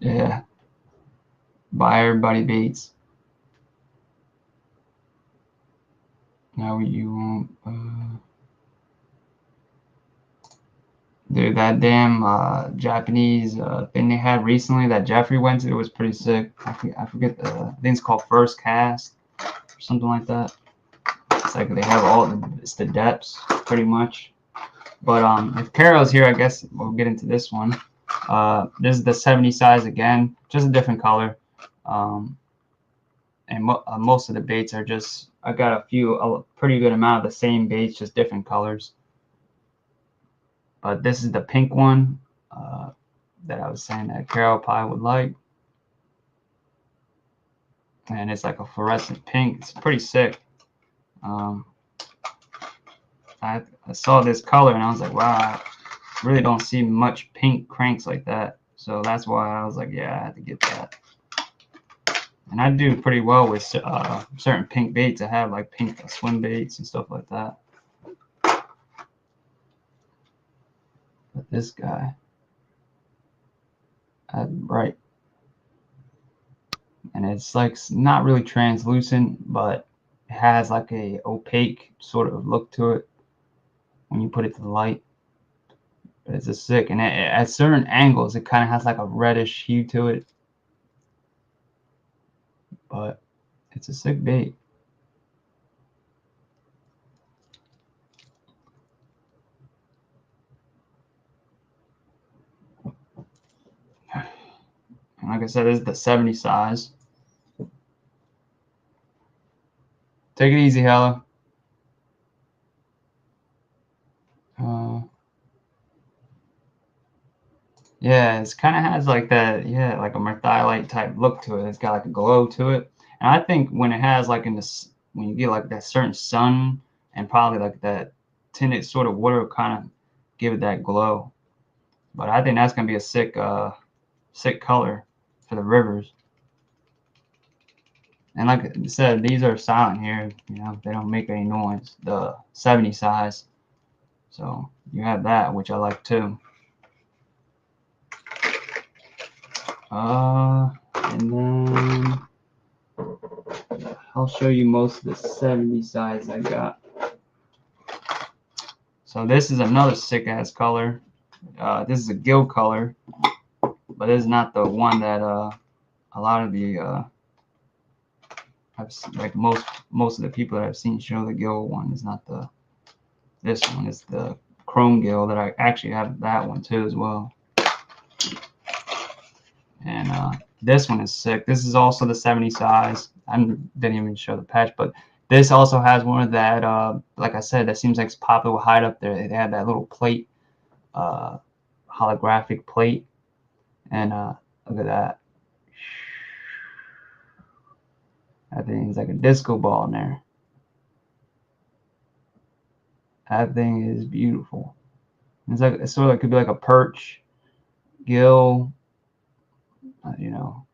Yeah. Buy everybody baits. Now you won't. Dude, that damn Japanese thing they had recently that Jeffrey went to, it was pretty sick. I forget the thing's called First Cast or something like that. It's like they have it's the depths pretty much. But if Carol's here, I guess we'll get into this one. This is the 70 size again, just a different color. And most of the baits are just, I got a pretty good amount of the same baits, just different colors. But this is the pink one that I was saying that Carol probably would like. And it's like a fluorescent pink. It's pretty sick. I saw this color and I was like, wow, I really don't see much pink cranks like that. So that's why I was like, yeah, I had to get that. And I do pretty well with certain pink baits. I have like pink swim baits and stuff like that. But this guy, right. And it's like not really translucent, but it has like a opaque sort of look to it when you put it to the light. But it's a sick, and at certain angles, it kind of has like a reddish hue to it. But it's a sick bait. And like I said, this is the 70 size. Take it easy, Hella. Yeah, it's kind of has like that, yeah, like a merthiolite type look to it. It's got like a glow to it. And I think when it has like in this, when you get like that certain sun and probably like that tinted sort of water, kind of give it that glow. But I think that's gonna be a sick color for the rivers. And like I said, these are silent here. You know, they don't make any noise. The 70 size. So you have that, which I like too. And then I'll show you most of the 70 size I got. So this is another sick ass color. This is a gill color, but this is not the one that a lot of the like most of the people that I've seen show the gill one is not the this one. It's the chrome gill that I actually have that one too as well. And this one is sick. This is also the 70 size. I didn't even show the patch, but this also has one of that, like I said, that seems like it's popular with Hideup there. They have that little plate, holographic plate. And look at that. That thing's like a disco ball in there. That thing is beautiful. It's like it's sort of like could be like a perch, gill, you know,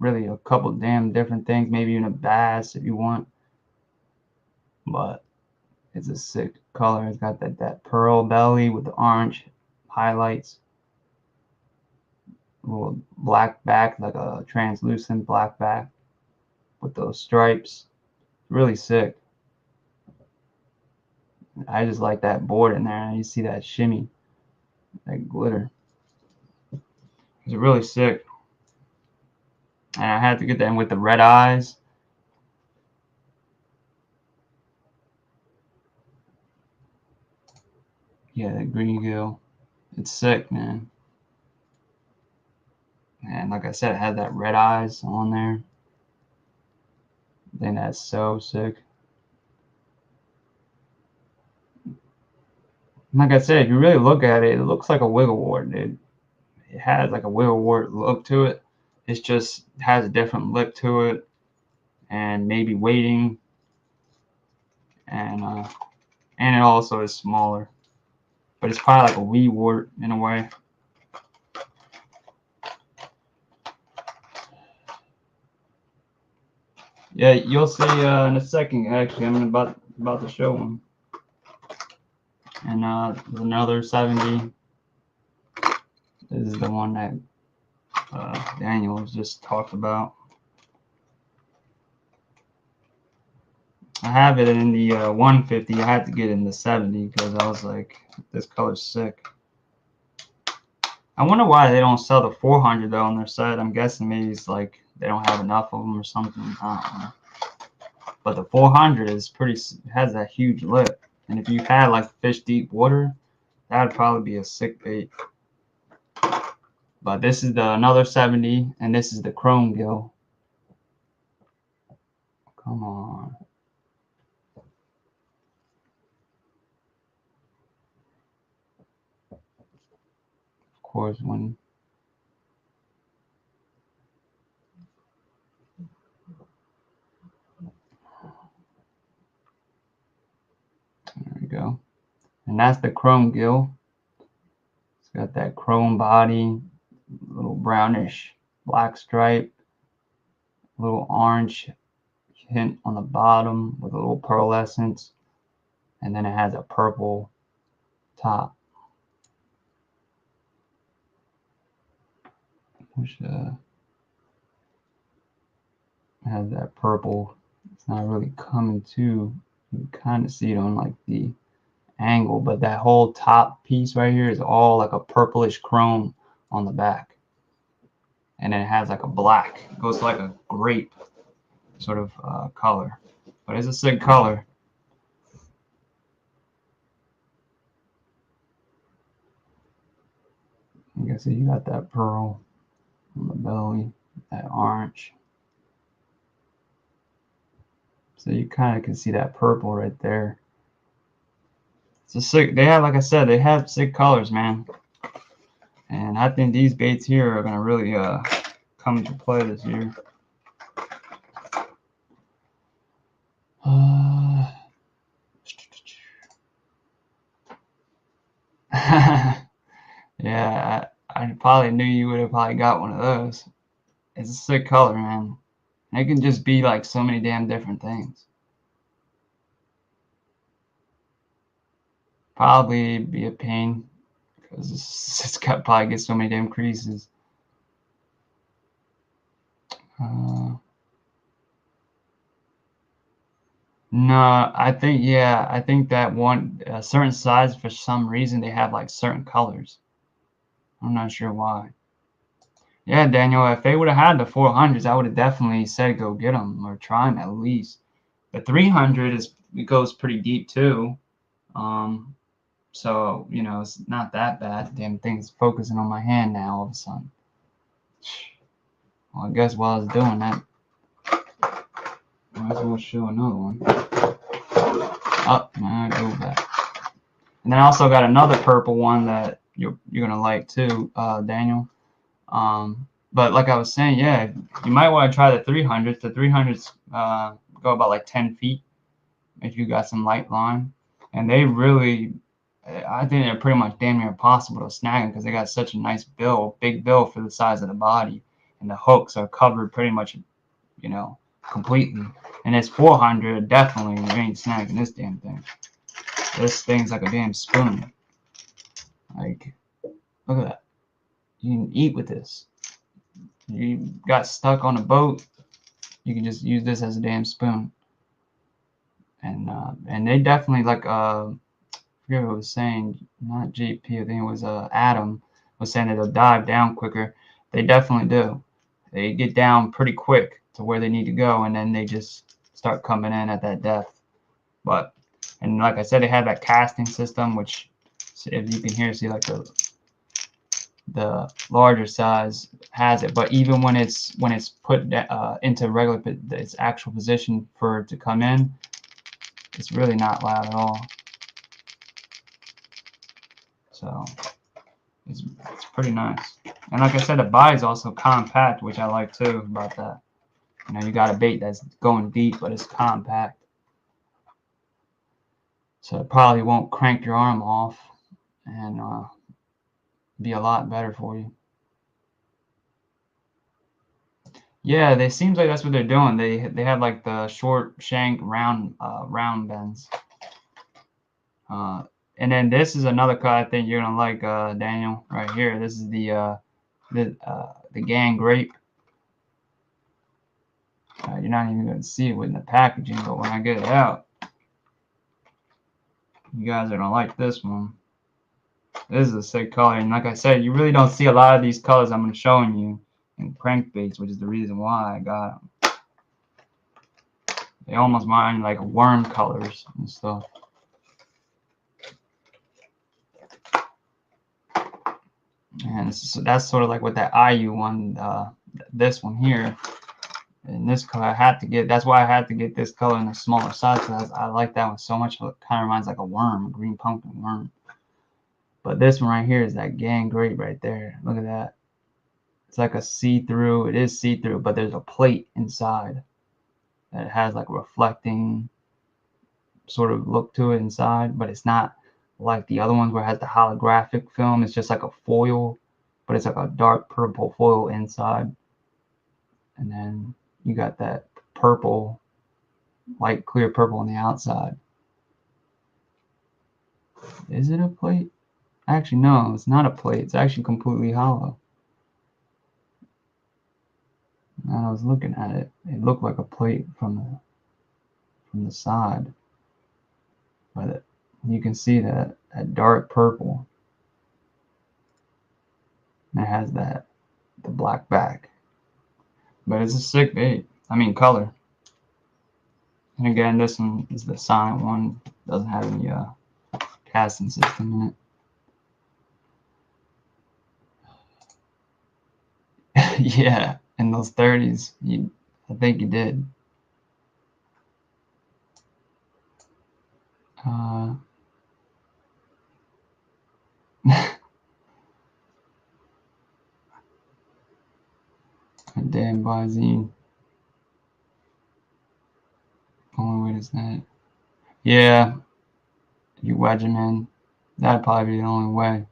really a couple damn different things. Maybe even a bass if you want. But it's a sick color. It's got that pearl belly with the orange highlights. A little black back, like a translucent black back with those stripes. Really sick. I just like that board in there. And you see that shimmy, that glitter. It's really sick. And I had to get that in with the red eyes. Yeah, that green gill. It's sick, man. And like I said, it had that red eyes on there. I think that's so sick. Like I said, if you really look at it, it looks like a wigglewort, dude. It has like a wigglewort look to it. It's just has a different lip to it, and maybe weighting, and it also is smaller. But it's probably like a wee wart in a way. Yeah, you'll see in a second. Actually, I'm about to show them. And there's another 70. This is the one that Daniel just talked about. I have it in the 150. I had to get it in the 70 because I was like, this color's sick. I wonder why they don't sell the 400 though on their site. I'm guessing maybe it's like they don't have enough of them or something. I don't know. But the 400 is has that huge lip. And if you had like fish deep water, that would probably be a sick bait. But this is the another 70, and this is the chrome gill. Come on. Of course, when there we go. And that's the chrome gill. It's got that chrome body, little brownish black stripe, little orange hint on the bottom with a little pearlescence, and then it has a purple top, which has that purple. It's not really coming to. You can kind of see it on like the angle, but that whole top piece right here is all like a purplish chrome on the back, and then it has like a black. It goes like a grape sort of color, but it's a sick color. You can see you got that pearl on the belly, that orange. So you kind of can see that purple right there. It's a sick. They have, like I said, they have sick colors, man. And I think these baits here are gonna really come into play this year. Yeah, I probably knew you would have probably got one of those. It's a sick color, man. It can just be like so many damn different things. Probably be a pain because it's got probably get so many damn creases. No, I think yeah, I think that one certain size for some reason they have like certain colors. I'm not sure why. Yeah, Daniel, if they would have had the 400s, I would have definitely said go get them or try them at least. The 300 it goes pretty deep too. So, you know, it's not that bad. Damn thing's focusing on my hand now all of a sudden. Well, I guess while I was doing that, might as well show another one. Up, I go back. And then I also got another purple one that you're gonna like too, Daniel. But like I was saying, yeah, you might want to try the 300s. The 300s go about like 10 feet if you got some light line, and they really, I think they're pretty much damn near impossible to snag them because they got such a nice bill, big bill for the size of the body, and the hooks are covered pretty much, you know, completely. And it's 400, definitely you ain't snagging this damn thing. This thing's like a damn spoon. Like, look at that. You can eat with this. You got stuck on a boat, you can just use this as a damn spoon. And they definitely like I forget what I was saying, not JP, I think it was Adam was saying that they'll dive down quicker. They definitely do. They get down pretty quick to where they need to go, and then they just start coming in at that depth. But and like I said, they have that casting system, which if you can hear, see like the larger size has it, but even when it's put into regular its actual position for it to come in, it's really not loud at all. So it's pretty nice. And like I said, the body is also compact, which I like too about that. You know, you got a bait that's going deep, but it's compact, so it probably won't crank your arm off and be a lot better for you. Yeah, they seems like that's what they're doing. They have like the short shank round bends. And then this is another cut I think you're gonna like, Daniel, right here. This is the gang grape. You're not even gonna see it within the packaging, but when I get it out, you guys are gonna like this one. This is a sick color, and like I said, you really don't see a lot of these colors I'm gonna showing you in crankbaits, which is the reason why I got them. They almost remind like worm colors and stuff. And so that's sort of like what that IU one, this one here, in this color I had to get. That's why I had to get this color in a smaller size because I like that one so much. It kind of reminds like a worm, a green pumpkin worm. But this one right here is that gang grape right there. Look at that. It's like a see-through. It is see-through, but there's a plate inside that has like a reflecting sort of look to it inside, but it's not like the other ones where it has the holographic film. It's just like a foil, but it's like a dark purple foil inside. And then you got that purple, light clear purple on the outside. Is it a plate? Actually, no, it's not a plate. It's actually completely hollow. When I was looking at it, it looked like a plate from the side. But you can see that dark purple. And it has the black back. But it's a sick bait. I mean, color. And again, this one is the silent one. Doesn't have any casting system in it. Yeah, in those 30s, I think you did. damn Visine. Only way to snap. Yeah, you wedge him in. That'd probably be the only way.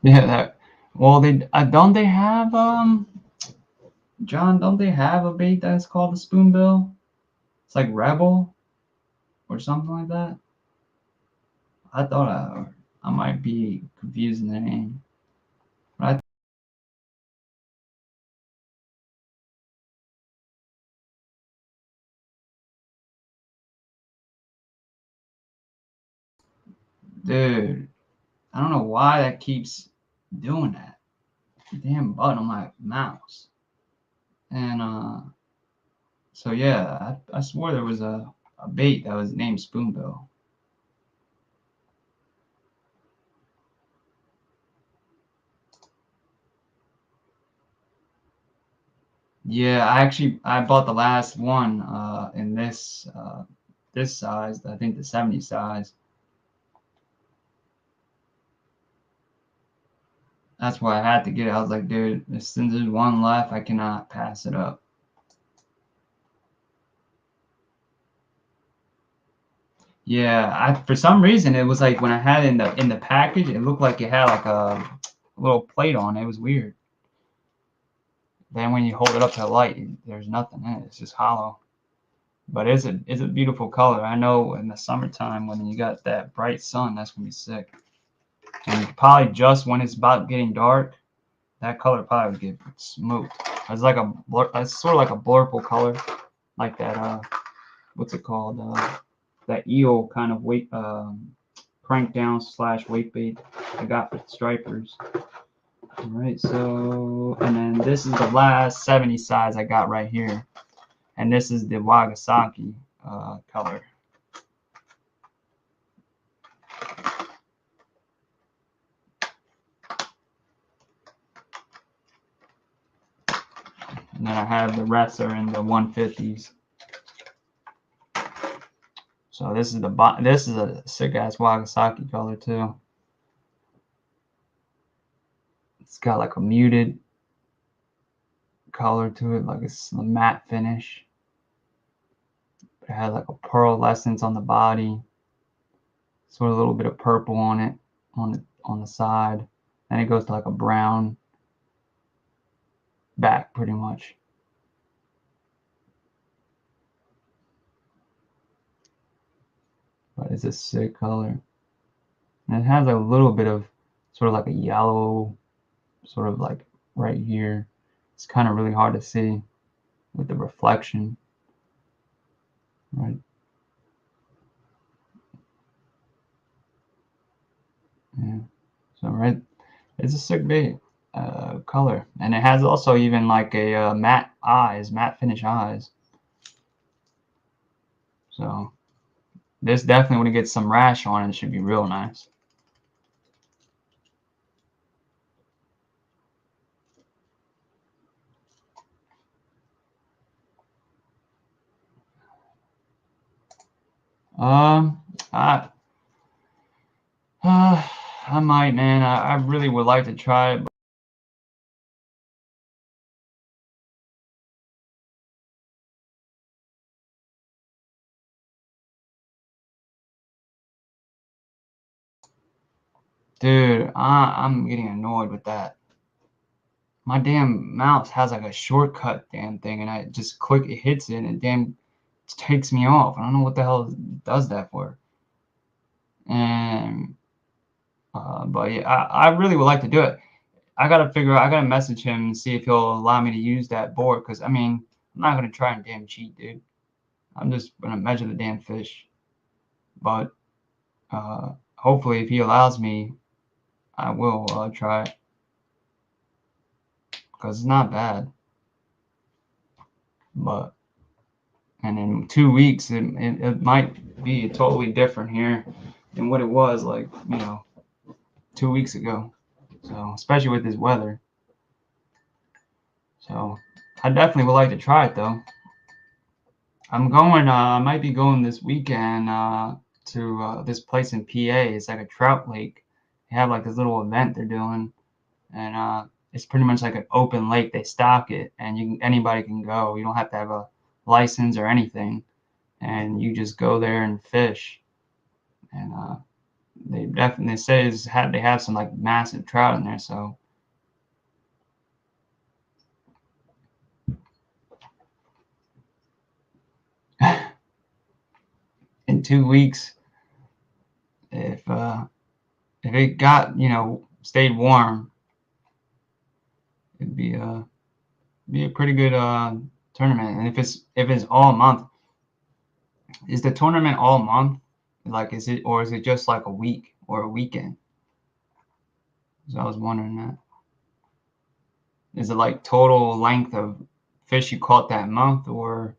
Yeah, that. Well, they don't they have John? Don't they have a bait that's called the spoonbill? It's like Rebel or something like that. I thought I might be confusing the name. But dude, I don't know why that keeps doing that. Damn button on my mouse. And so yeah, I swore there was a bait that was named Spoonbill. Yeah, I bought the last one in this size, I think the 70 size. That's why I had to get it. I was like, dude, since there's one left, I cannot pass it up. Yeah, for some reason it was like when I had it in the package, it looked like it had like a little plate on it. It was weird. Then when you hold it up to the light, there's nothing in it. It's just hollow. But it's a beautiful color. I know in the summertime when you got that bright sun, that's gonna be sick. And probably just when it's about getting dark, that color probably would get smoked. It's like it's sort of like a blurple color, like that. What's it called? That eel kind of weight crank down / weight bait I got for stripers. All right, so and then this is the last 70 size I got right here, and this is the Wagasaki color. And then I have the rest are in the 150s. So this is a sick ass Wagasaki color too. It's got like a muted color to it, like it's a matte finish. It has like a pearlescence on the body, sort of a little bit of purple on it on the side. Then it goes to like a brown back pretty much. But it's a sick color. And it has a little bit of sort of like a yellow, sort of like right here. It's kind of really hard to see with the reflection. Right. Yeah. So right, it's a sick bait color, and it has also even like a matte finish eyes. So this definitely when it gets some rash on it, should be real nice. I I might, man. I really would like to try it. Dude, I'm getting annoyed with that. My damn mouse has like a shortcut damn thing, and I just click, it hits it, and it damn takes me off. I don't know what the hell it does that for. And but yeah, I really would like to do it. I gotta message him and see if he'll allow me to use that board. Cause I mean, I'm not gonna try and damn cheat, dude. I'm just gonna measure the damn fish. But hopefully, if he allows me, I will try it. Cause it's not bad. But and in 2 weeks, it might be totally different here than what it was like 2 weeks ago. So especially with this weather. So I definitely would like to try it though. I'm going. I might be going this weekend to this place in PA. It's like a trout lake. They have like this little event they're doing, and it's pretty much like an open lake. They stock it, and anybody can go. You don't have to have a license or anything, and you just go there and fish. And they definitely say they have some like massive trout in there. So in 2 weeks, if it got stayed warm, it'd be a pretty good tournament. And if it's all month, is the tournament all month? Like, is it just like a week or a weekend? So I was wondering that. Is it like total length of fish you caught that month, or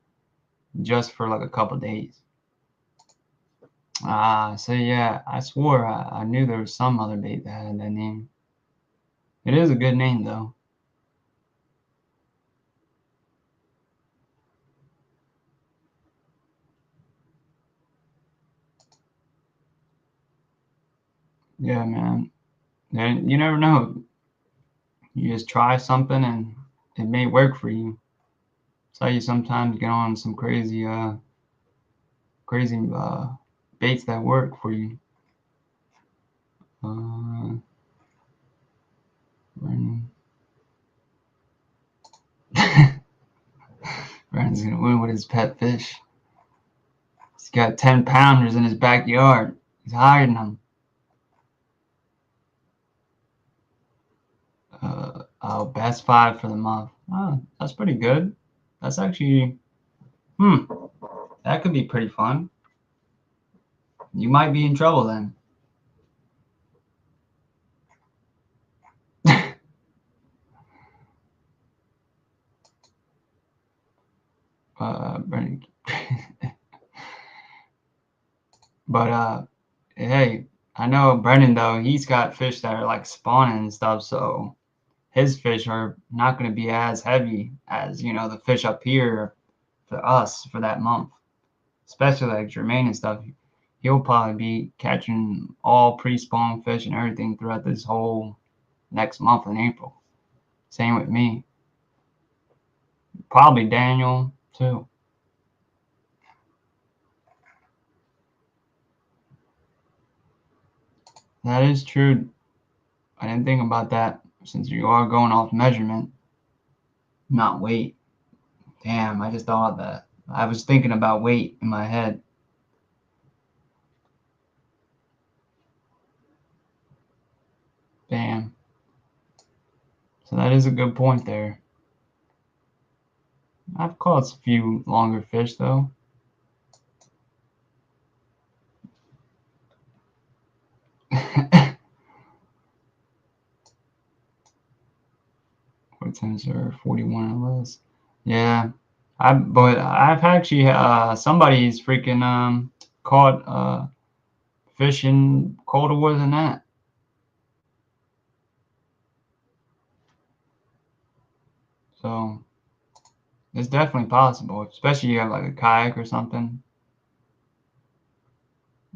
just for like a couple days? So yeah, I swore I knew there was some other bait that had that name. It is a good name though. Yeah, man. And you never know. You just try something and it may work for you. That's how you sometimes get on some crazy baits that work for you. Uh, Brandon. Brandon's gonna win with his pet fish. He's got 10-pounders in his backyard. He's hiding them. Best 5 for the month. Oh, that's pretty good. That's actually, that could be pretty fun. You might be in trouble then. Brandon. But hey, I know Brendan though. He's got fish that are like spawning and stuff, so his fish are not going to be as heavy as the fish up here for us for that month, especially like Jermaine and stuff. He'll probably be catching all pre-spawn fish and everything throughout this whole next month in April. Same with me. Probably Daniel too. That is true. I didn't think about that since you are going off measurement, not weight. Damn, I just thought of that. I was thinking about weight in my head. Damn. So that is a good point there. I've caught a few longer fish though. What times are 41 or less? Yeah. But I've actually somebody's freaking caught fish in colder water than that. So it's definitely possible, especially if you have like a kayak or something.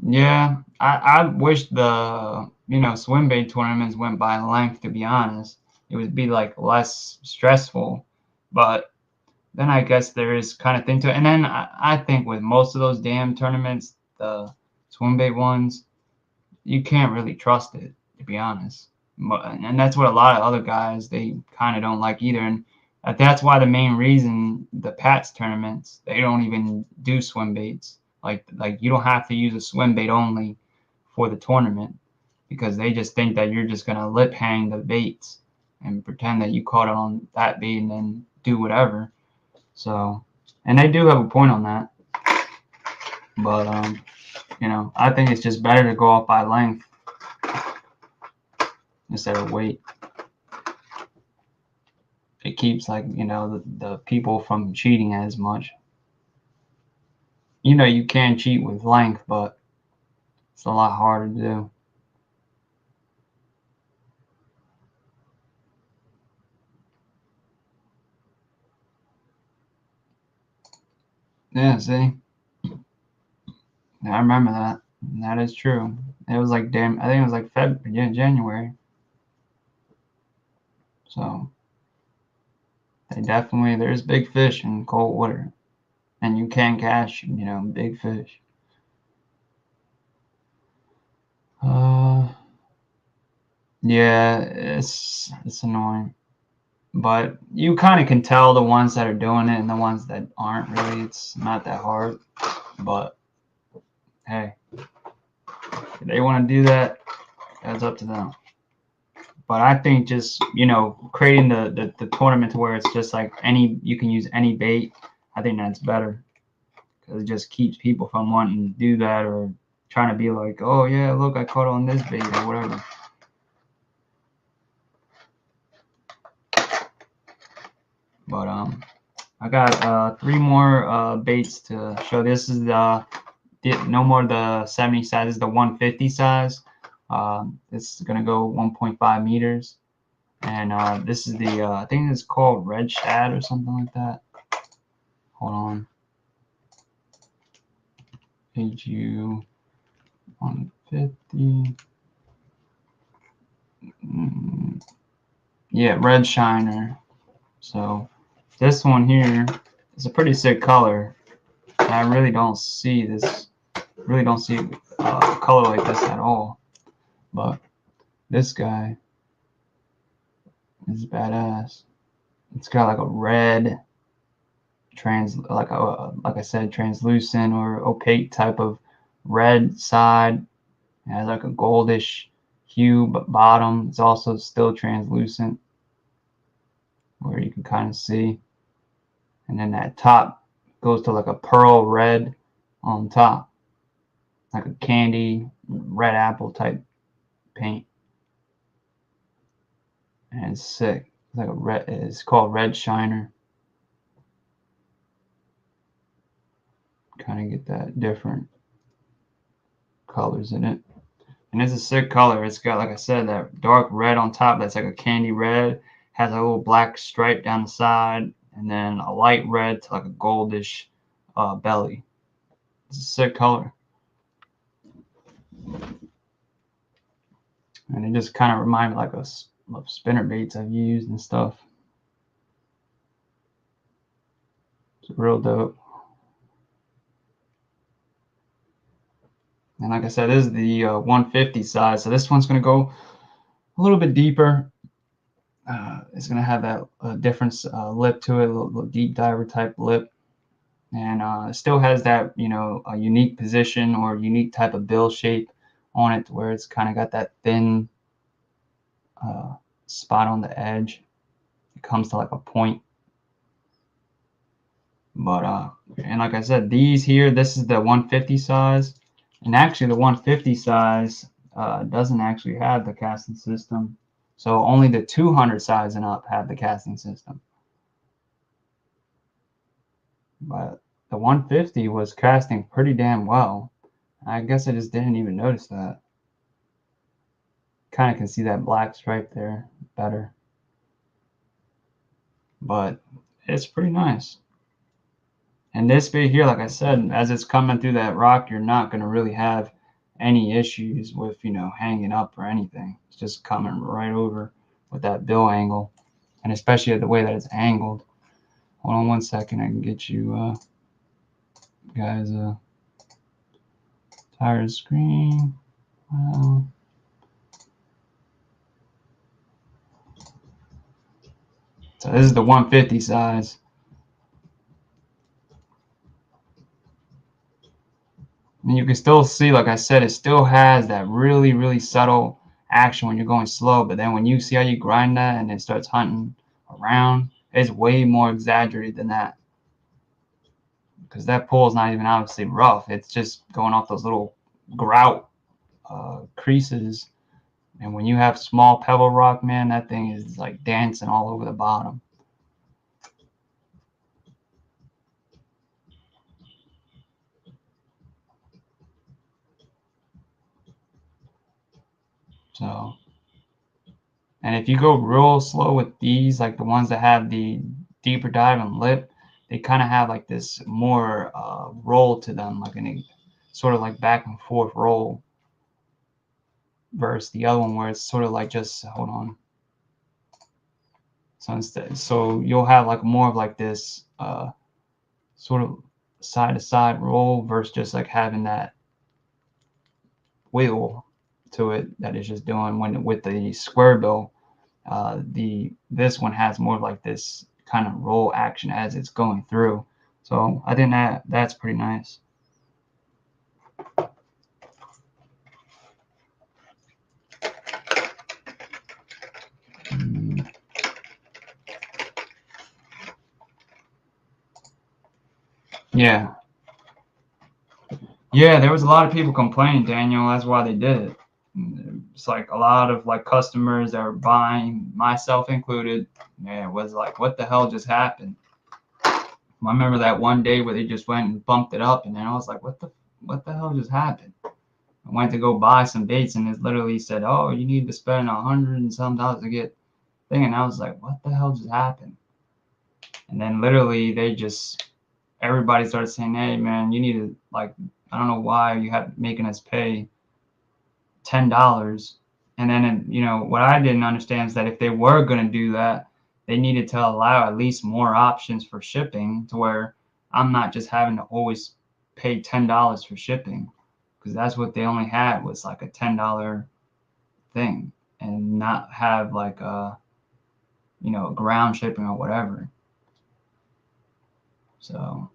Yeah, I wish the swim bait tournaments went by length. To be honest, it would be like less stressful. But then I guess there is kind of thing to it. And then I think with most of those damn tournaments, the swim bait ones, you can't really trust it. To be honest, and that's what a lot of other guys they kind of don't like either. And that's why the main reason the Pats tournaments they don't even do swim baits. Like you don't have to use a swim bait only for the tournament because they just think that you're just gonna lip hang the baits and pretend that you caught it on that bait and then do whatever. So, and they do have a point on that, but I think it's just better to go off by length instead of weight. It keeps like the people from cheating as much. You can cheat with length, but it's a lot harder to do. Yeah, see? I remember that. That is true. It was like damn. I think it was like January. So there's big fish in cold water, and you can catch big fish. Yeah, it's annoying, but you kind of can tell the ones that are doing it and the ones that aren't. Really, it's not that hard. But hey, if they want to do that, that's up to them. But I think just creating the tournament to where it's just like you can use any bait. I think that's better because it just keeps people from wanting to do that or trying to be like, oh yeah, look, I caught on this bait or whatever. But I got 3 more baits to show. This is no more the 70 size. This is the 150 size. This is gonna go 1.5 meters. And this is the I think it's called Red Shad or something like that. Hold on. HU 150. Yeah, Red Shiner. So this one here is a pretty sick color. I really don't see a color like this at all. But this guy is badass. It's got like a red like I said, translucent or opaque type of red side. It has like a goldish hue bottom. It's also still translucent where you can kind of see. And then that top goes to like a pearl red on top, like a candy red apple type paint. And it's sick. It's like a red. It's called Red Shiner. Kind of get that different colors in it. And it's a sick color. It's got, like I said, that dark red on top that's like a candy red. Has a little black stripe down the side, and then a light red to like a goldish belly. It's a sick color. And it just kind of reminds me like of spinner baits I've used and stuff. It's real dope. And like I said, this is the 150 size. So this one's going to go a little bit deeper. It's going to have that different lip to it, a little deep diver type lip. And it still has that, a unique position or unique type of bill shape on it where it's kind of got that thin spot on the edge. It comes to like a point. But and like I said, these here, this is the 150 size. And actually the 150 size doesn't actually have the casting system. So only the 200 size and up have the casting system. But the 150 was casting pretty damn well. I guess I just didn't even notice that. Kind of can see that black stripe there better. But it's pretty nice. And this bait here, like I said, as it's coming through that rock, you're not going to really have any issues with, hanging up or anything. It's just coming right over with that bill angle. And especially the way that it's angled. Hold on 1 second. I can get you guys a entire screen. So this is the 150 size. And you can still see, like I said, it still has that really, really subtle action when you're going slow. But then when you see how you grind that and it starts hunting around, it's way more exaggerated than that. Because that pull is not even obviously rough. It's just going off those little grout creases. And when you have small pebble rock, man, that thing is like dancing all over the bottom. So, and if you go real slow with these, like the ones that have the deeper dive and lip, they kind of have like this more roll to them, like an sort of like back and forth roll, versus the other one where it's sort of like just, hold on. So instead, so you'll have like more of like this sort of side to side roll versus just like having that wiggle to it that it's just doing. When with the square bill, this one has more like this kind of roll action as it's going through. So I think that's pretty nice. Yeah. Yeah, there was a lot of people complaining, Daniel. That's why they did it. It's like a lot of like customers that are buying, myself included. Yeah, it was like, what the hell just happened? I remember that one day where they just went and bumped it up, and then I was like, what the hell just happened? I went to go buy some baits, and it literally said, oh, you need to spend $100 and some to get thing, and I was like, what the hell just happened? And then literally everybody started saying, hey man, you need to, like, I don't know why you have making us pay $10. And then, you know, what I didn't understand is that if they were going to do that, they needed to allow at least more options for shipping, to where I'm not just having to always pay $10 for shipping, because that's what they only had, was like a $10 thing, and not have like you know, ground shipping or whatever. So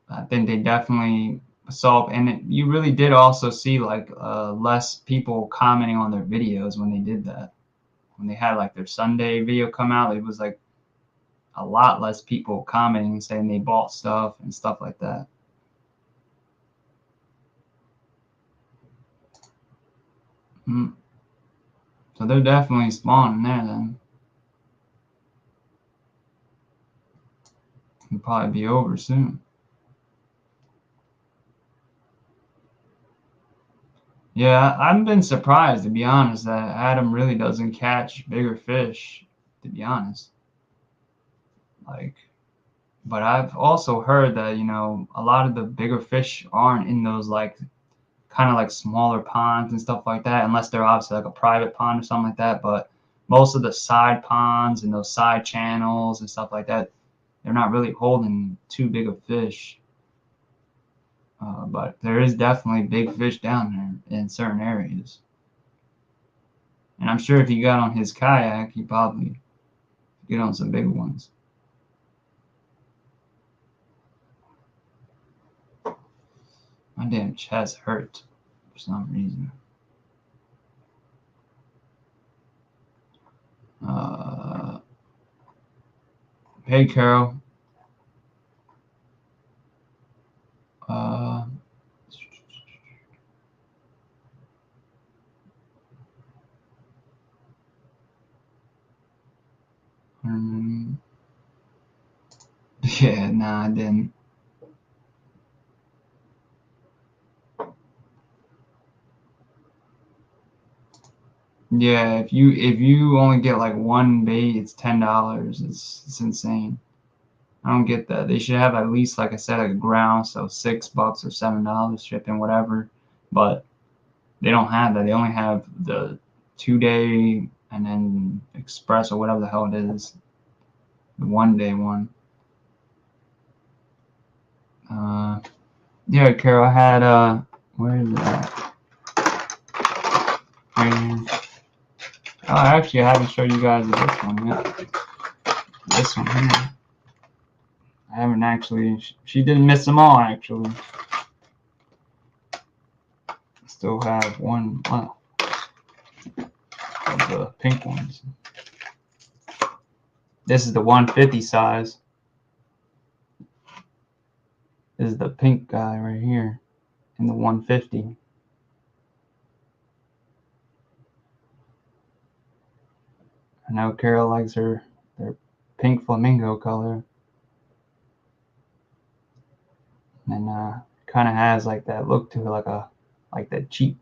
I think they definitely solve, and you really did also see like less people commenting on their videos when they did that. When they had like their Sunday video come out, it was like a lot less people commenting saying they bought stuff and stuff like that. So they're definitely spawning there then. It'll probably be over soon. Yeah, I've been surprised, to be honest, that Adam really doesn't catch bigger fish, to be honest. Like, but I've also heard that, you know, a lot of the bigger fish aren't in those like kind of like smaller ponds and stuff like that, unless they're obviously like a private pond or something like that. But most of the side ponds and those side channels and stuff like that, they're not really holding too big of fish. But there is definitely big fish down there in certain areas. And I'm sure if he got on his kayak, he'd probably get on some big ones. My damn chest hurt for some reason. Hey, Carol. Yeah, nah, I didn't. Yeah, if you only get like one bait, it's $10. It's insane. I don't get that. They should have at least, like I said, like a ground, so $6 or $7 shipping, whatever. But they don't have that. They only have the 2-day and then express or whatever the hell it is, the 1-day one. Yeah, Carol, I had where is that? Oh, actually, I haven't showed you guys this one yet. This one here. I haven't actually. She didn't miss them all, actually. Still have one left of the pink ones. This is the 150 size. This is the pink guy right here in the 150. I know Carol likes their pink flamingo color. And kind of has like that look to it, like that cheap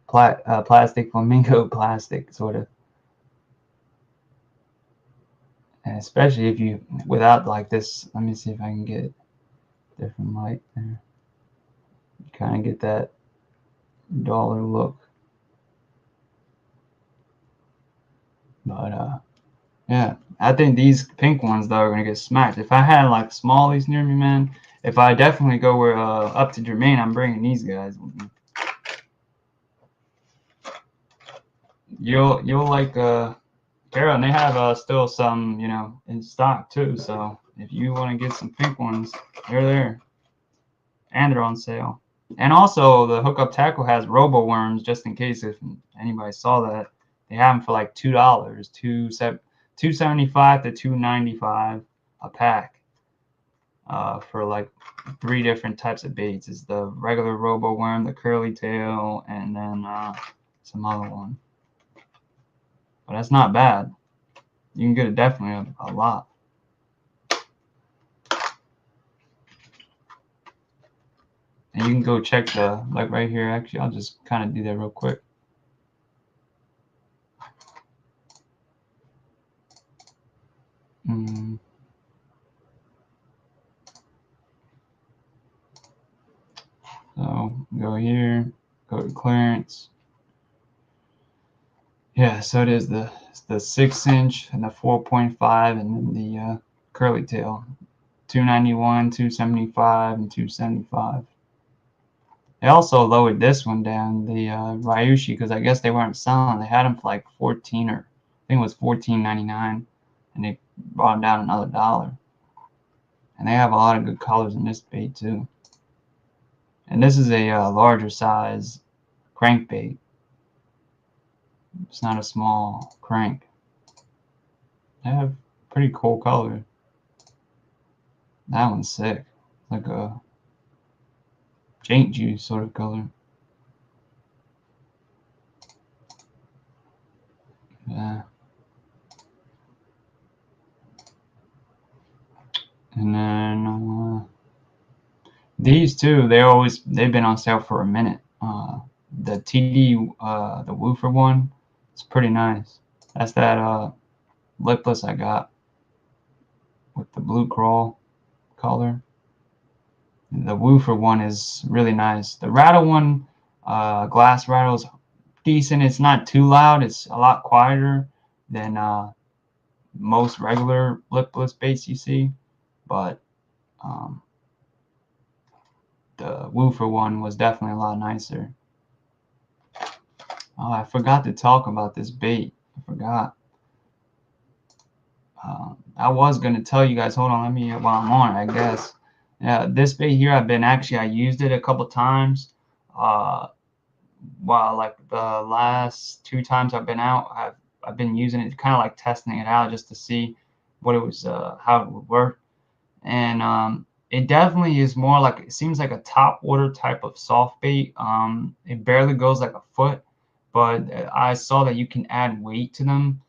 plastic flamingo plastic sort of. And especially if you, without like this, let me see if I can get different light there. You kind of get that dollar look. But yeah, I think these pink ones though are gonna get smacked. If I had like smallies near me, man, if I definitely go where up to Jermaine, I'm bringing these guys with me. You'll like Carol, and they have still some, you know, in stock too. So if you want to get some pink ones, they're there, and they're on sale. And also the Hookup Tackle has Robo Worms, just in case if anybody saw that. They have them for like $2, $2.75 to $2.95 a pack. For like 3 different types of baits. It's the regular Robo Worm, the curly tail, and then some other one. But that's not bad. You can get it definitely a lot. And you can go check the, like right here, actually, I'll just kind of do that real quick. So go here, go to clearance. Yeah, so it is the 6-inch and the 4.5, and then the curly tail, 291, 275, and 275. They also lowered this one down, the Ryushi, because I guess they weren't selling. They had them for like 14, or I think it was $14.99, and they brought them down another $1. And they have a lot of good colors in this bait too. And this is a larger size crankbait. It's not a small crank. They have pretty cool color. That one's sick. Like a paint juice sort of color. Yeah. And then these two, they've been on sale for a minute. The TD, the woofer one, it's pretty nice. That's that lipless I got with the blue crawl color. The woofer one is really nice. The rattle one, glass rattle, is decent. It's not too loud. It's a lot quieter than most regular lipless baits you see. But the woofer one was definitely a lot nicer. Oh, I forgot to talk about this bait. I forgot. I was going to tell you guys. Hold on, let me, while I'm on it, I guess. Yeah, this bait here, I used it a couple times. While like the last 2 times I've been out, I've been using it, kind of like testing it out just to see what it was, how it would work. And it definitely is more like, it seems like a top water type of soft bait. It barely goes like a foot, but I saw that you can add weight to them.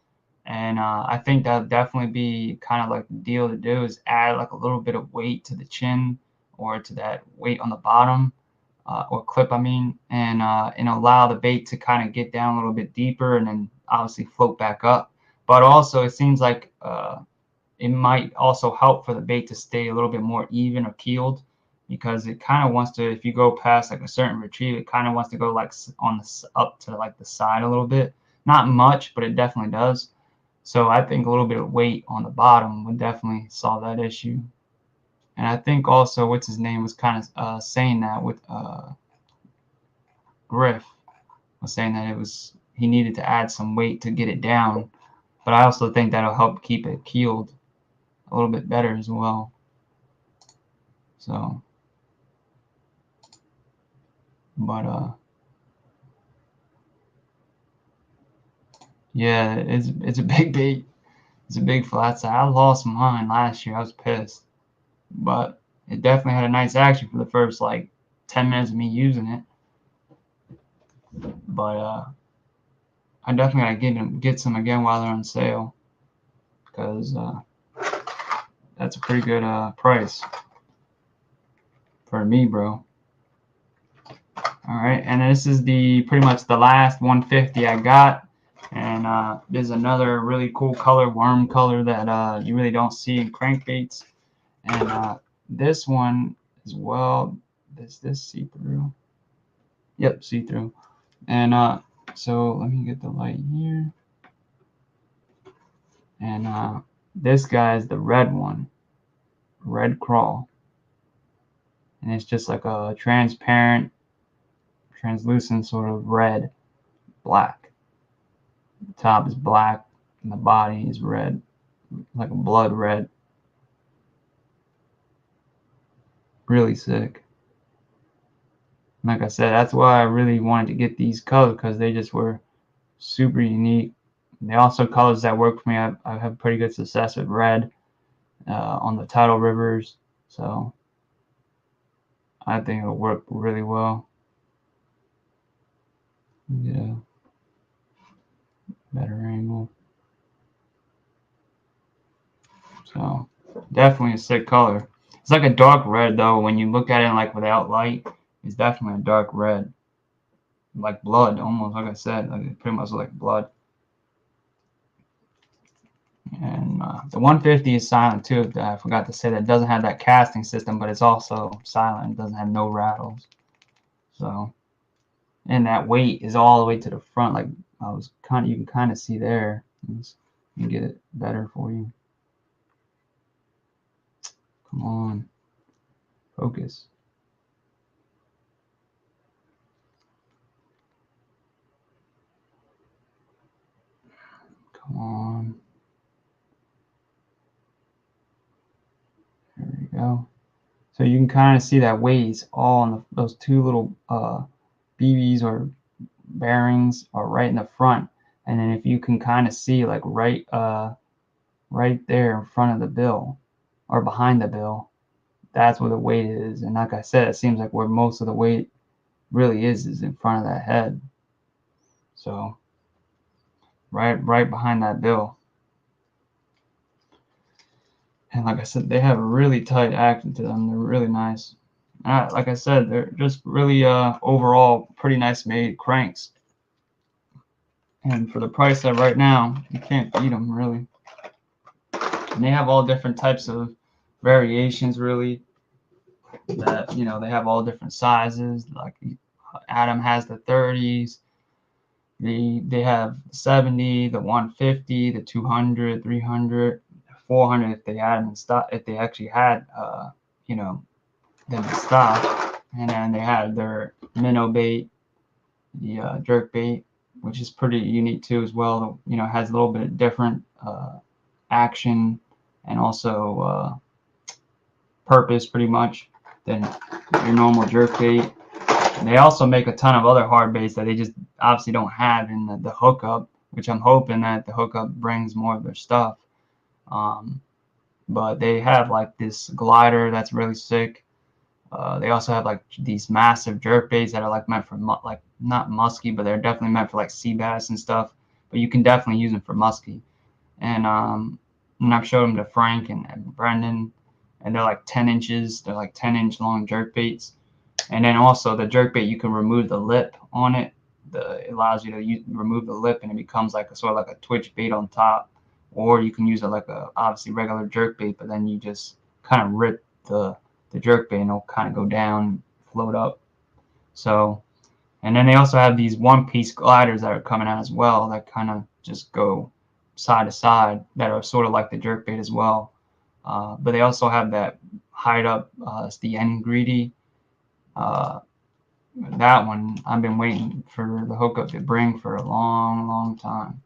And I think that'd definitely be kind of like the deal to do, is add like a little bit of weight to the chin, or to that weight on the bottom, or clip, I mean, and allow the bait to kind of get down a little bit deeper, and then obviously float back up. But also, it seems like it might also help for the bait to stay a little bit more even or keeled, because it kind of wants to, if you go past like a certain retrieve, it kind of wants to go like on the up to like the side a little bit. Not much, but it definitely does. So I think a little bit of weight on the bottom would definitely solve that issue. And I think also, what's his name was kind of saying that with Griff was saying that he needed to add some weight to get it down. But I also think that'll help keep it keeled a little bit better as well. So, but yeah, it's a big bait. It's a big flat side. I lost mine last year. I was pissed, but it definitely had a nice action for the first like 10 minutes of me using it. But I definitely gotta get some again while they're on sale, because that's a pretty good price for me, bro. All right, and this is pretty much the last 150 I got. And there's another really cool color, worm color, that you really don't see in crankbaits. And this one as well. Is this see-through? Yep, see-through. And so let me get the light here. And this guy is the red one, red crawl. And it's just like a transparent, translucent sort of red, black. The top is black and the body is red, like a blood red. Really sick. Like I said, that's why I really wanted to get these colors, because they just were super unique. They also colors that work for me. I have pretty good success with red on the tidal rivers, so I think it'll work really well. Yeah, better angle. So definitely a sick color. It's like a dark red though. When you look at it like without light, it's definitely a dark red, like blood, almost. Like I said, like it pretty much like blood. And the 150 is silent too. I forgot to say that. It doesn't have that casting system, but it's also silent. It doesn't have no rattles. So, and that weight is all the way to the front. Like you can kind of see there. Let me get it better for you. Come on, focus. Come on. There we go. So you can kind of see that weight all on those two little BBs or bearings are right in the front. And then if you can kind of see like right there in front of the bill or behind the bill, that's where the weight is. And like I said, it seems like where most of the weight really is in front of that head. So right behind that bill. And like I said, they have a really tight action to them. They're really nice. Like I said, they're just really overall pretty nice made cranks. And for the price of right now, you can't beat them really. And they have all different types of variations really. That they have all different sizes. Like Adam has the 30s. They have 70, the 150, the 200, 300, 400 if they had them in stock. If they actually had them in stock. And then they have their minnow bait, the jerk bait, which is pretty unique too as well. Has a little bit different action and also purpose pretty much than your normal jerk bait. And they also make a ton of other hard baits that they just obviously don't have in the hookup, which I'm hoping that the hookup brings more of their stuff. But they have like this glider that's really sick. They also have like these massive jerk baits that are like meant for like not musky, but they're definitely meant for like sea bass and stuff. But you can definitely use them for musky. And I've showed them to Frank and Brendan, and they're like 10 inches. They're like 10-inch long jerk baits. And then also the jerk bait, you can remove the lip on it. It allows you to remove the lip, and it becomes like a sort of like a twitch bait on top. Or you can use it like a obviously regular jerk bait, but then you just kind of rip the jerk bait and it'll kind of go down, float up. So, and then they also have these one-piece gliders that are coming out as well that kind of just go side to side that are sort of like the jerk bait as well. But they also have that Hideup, it's the N Greedy. That one I've been waiting for the hookup to bring for a long time.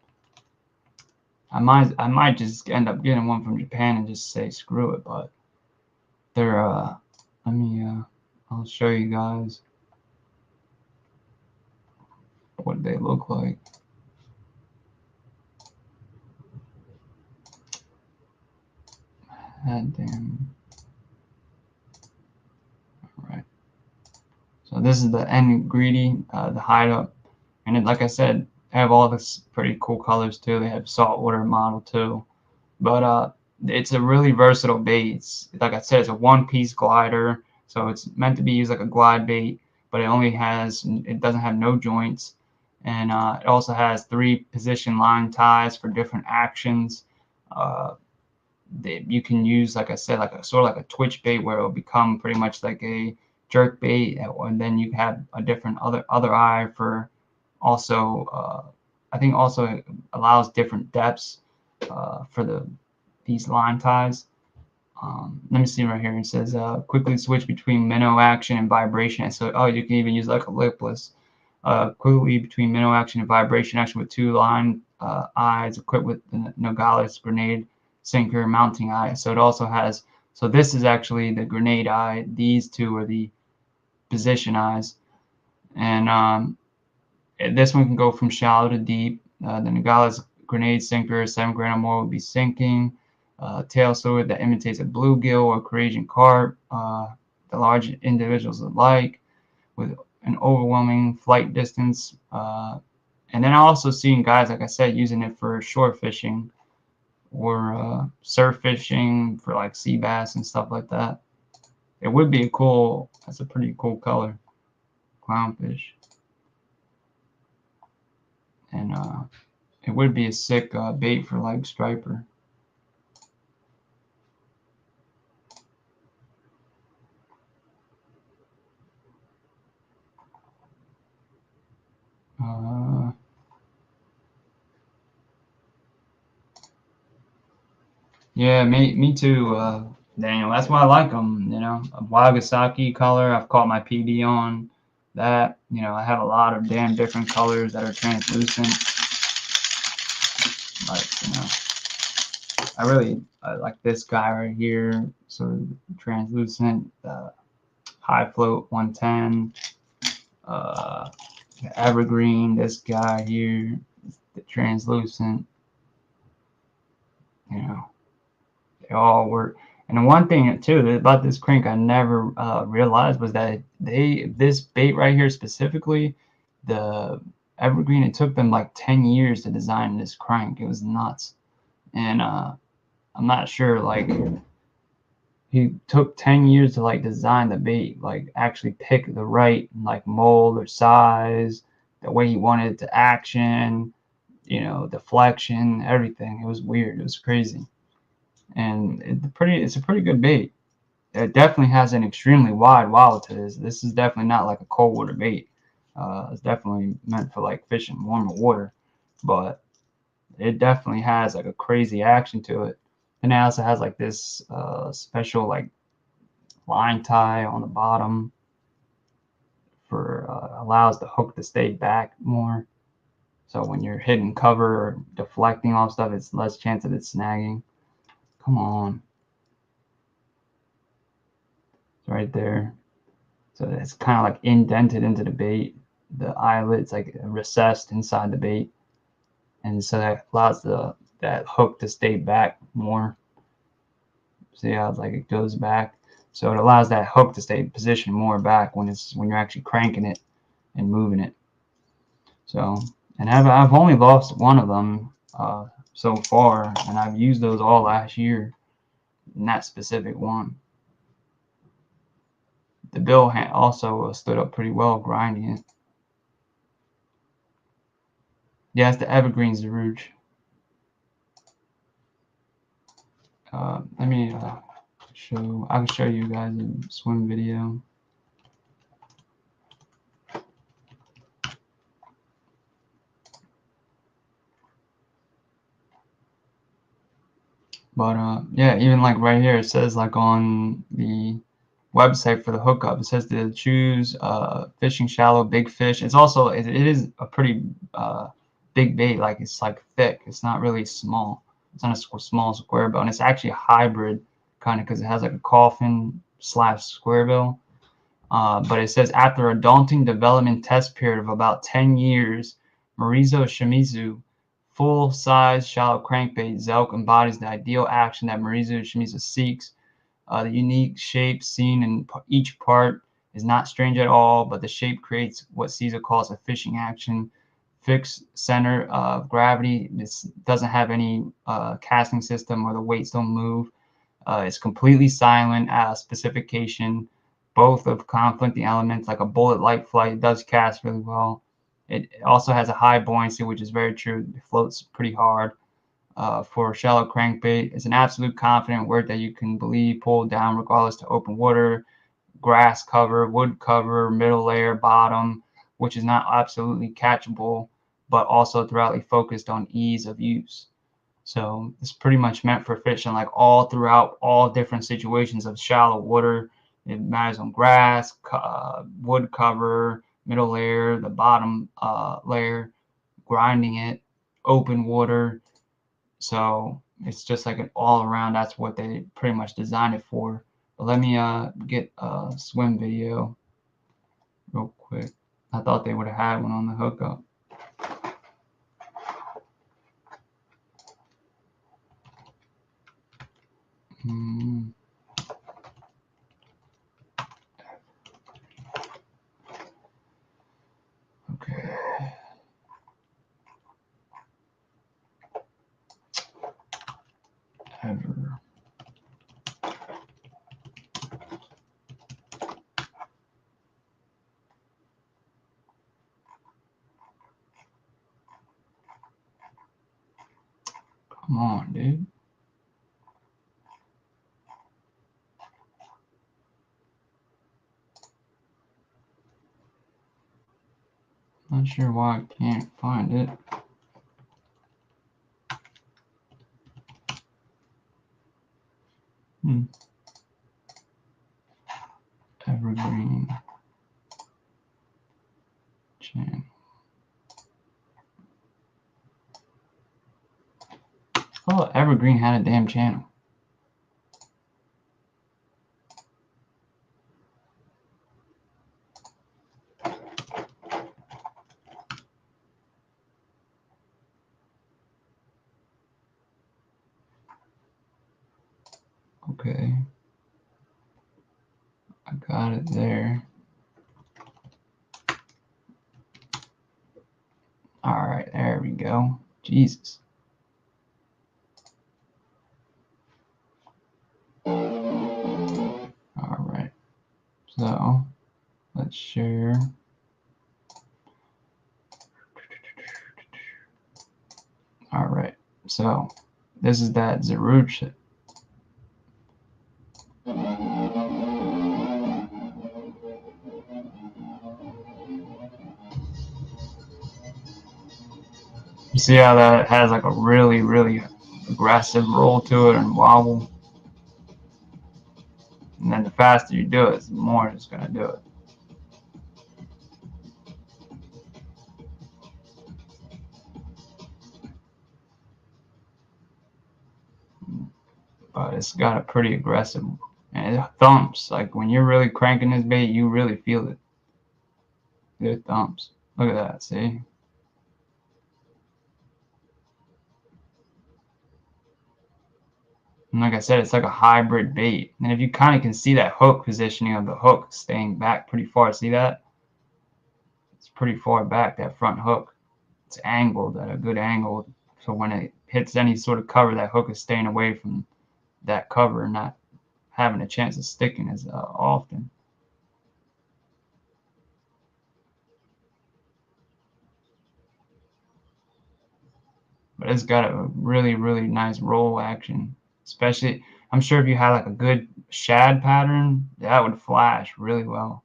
I might just end up getting one from Japan and just say screw it, but they're I'll show you guys what they look like. God damn. Alright. So this is the N Greedy, the Hideup. And like I said, they have all this pretty cool colors too. They have saltwater model too. But it's a really versatile bait. Like I said, it's a one-piece glider. So it's meant to be used like a glide bait, but it doesn't have no joints. And it also has 3 position line ties for different actions. You can use, like I said, like a sort of like a twitch bait where it will become pretty much like a jerk bait, and then you have a different other eye for also. I think also allows different depths for these line ties. Let me see right here. It says quickly switch between minnow action and vibration. So you can even use like a lipless. Quickly between minnow action and vibration action with 2 line eyes equipped with the Nogales grenade sinker mounting eye. So it also has. So this is actually the grenade eye. These 2 are the position eyes, and this one can go from shallow to deep. The Nogales grenade sinker, 7 grain or more, will be sinking. Tail sword that imitates a bluegill or Caucasian carp. The large individuals alike, with an overwhelming flight distance. And then I also seen guys, like I said, using it for shore fishing or surf fishing for like sea bass and stuff like that. It would be that's a pretty cool color, clownfish. And it would be a sick bait for like striper. Yeah, me too, Daniel. That's why I like them. A Wagasaki color. I've caught my PB on that. I have a lot of damn different colors that are translucent. Like, I like this guy right here, sort of translucent. High float 110. The evergreen. This guy here, the translucent. They all work. And the one thing too about this crank I never realized was that this bait right here specifically, the evergreen, it took them like 10 years to design this crank. It was nuts. And I'm not sure, like, he took 10 years to like design the bait, like actually pick the right like mold or size, the way he wanted it to action, deflection, everything. It was weird. It was crazy. And it's a pretty good bait. It definitely has an extremely wide wallet to this. This is definitely not like a cold water bait. It's definitely meant for like fishing warmer water, but it definitely has like a crazy action to it. And it also has like this special like line tie on the bottom for allows the hook to stay back more. So when you're hitting cover or deflecting off stuff, it's less chance of it snagging. Come on. It's right there. So it's kind of like indented into the bait. The eyelid's like recessed inside the bait. And so that allows that hook to stay back more. See how it's like it goes back. So it allows that hook to stay positioned more back when you're actually cranking it and moving it. So, and I've only lost one of them so far, and I've used those all last year in that specific one. The bill also stood up pretty well grinding it. Yeah, it's the Evergreen Zerouge. Let me I can show you guys a swim video. But yeah, even like right here, it says like on the website for the hookup, it says to choose fishing shallow, big fish. It's also it is a pretty big bait. Like it's like thick. It's not really small. It's not a small square bill, and it's actually a hybrid kind of because it has like a coffin / square bill. But it says after a daunting development test period of about 10 years, Marizo Shimizu full-size shallow crankbait Zelk embodies the ideal action that Marizo Shimizu seeks. The unique shape seen in each part is not strange at all, but the shape creates what Caesar calls a fishing action. Fixed center of gravity. This doesn't have any casting system where the weights don't move. It's completely silent specification. Both of conflicting elements, like a bullet light flight, does cast really well. It also has a high buoyancy, which is very true. It floats pretty hard. For shallow crankbait, it's an absolute confident work that you can believe pull down regardless to open water, grass cover, wood cover, middle layer, bottom, which is not absolutely catchable, but also thoroughly focused on ease of use. So it's pretty much meant for fishing like all throughout all different situations of shallow water. It matters on grass, wood cover, middle layer, the bottom layer, grinding it, open water. So it's just like an all around. That's what they pretty much designed it for. But let me get a swim video real quick. I thought they would have had one on the hookup. Okay. Ever. Come on, dude. Not sure why I can't find it. Evergreen channel. Oh, Evergreen had a damn channel. Okay. I got it there. All right, there we go. Jesus. All right. So let's share. All right. So this is that Zeruch. You see how that has like a really, really aggressive roll to it and wobble? And then the faster you do it, the more it's going to do it. But it's got a pretty aggressive, and it thumps. Like when you're really cranking this bait, you really feel it. It thumps. Look at that, see? And like I said, it's like a hybrid bait. And if you kind of can see that hook positioning of the hook staying back pretty far, see that? It's pretty far back, that front hook. It's angled at a good angle. So when it hits any sort of cover, that hook is staying away from that cover and not having a chance of sticking as often. But it's got a really, really nice roll action. Especially, I'm sure if you had like a good shad pattern, that would flash really well.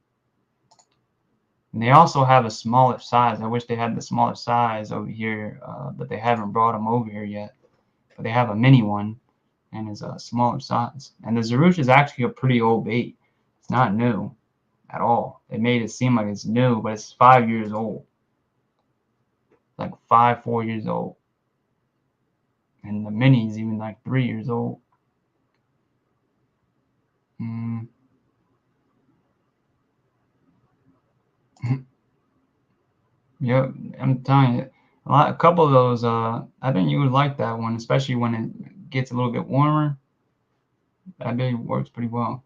And they also have a smaller size. I wish they had the smaller size over here, but they haven't brought them over here yet. But they have a mini one, and it's a smaller size. And the Zeruch is actually a pretty old bait. It's not new at all. They made it seem like it's new, but it's 5 years old. Like 4 years old. And the mini is even like 3 years old. Yep, I'm telling you, a couple of those. I think you would like that one, especially when it gets a little bit warmer. That bait works pretty well,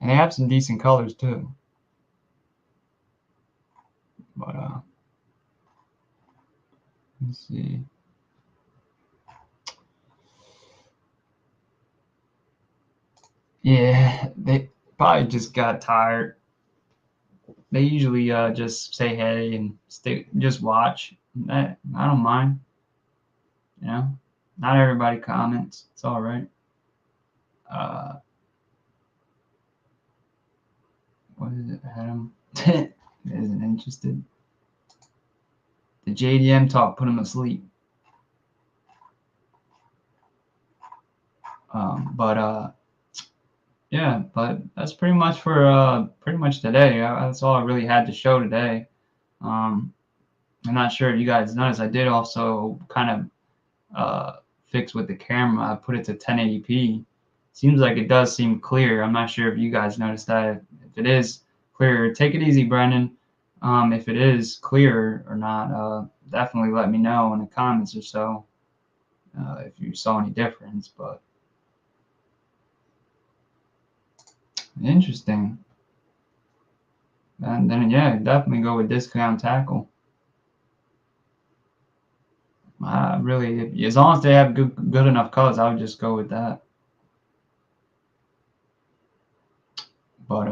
and they have some decent colors too. But let's see. Yeah, they probably just got tired. they usually just say hey and just watch. I don't mind. You know, not everybody comments. It's all right. What is it, Adam? Isn't interested. The JDM talk put him asleep. But yeah, but that's pretty much for pretty much today. That's all I really had to show today. I'm not sure if you guys noticed. I did also kind of fix with the camera. I put it to 1080p. Seems like it does seem clear. I'm not sure if you guys noticed that. If it is clear, take it easy, Brendan. If it is clear or not, definitely let me know in the comments or so if you saw any difference. But interesting. And then yeah, definitely go with discount tackle. Really, as long as they have good enough colors, I would just go with that. But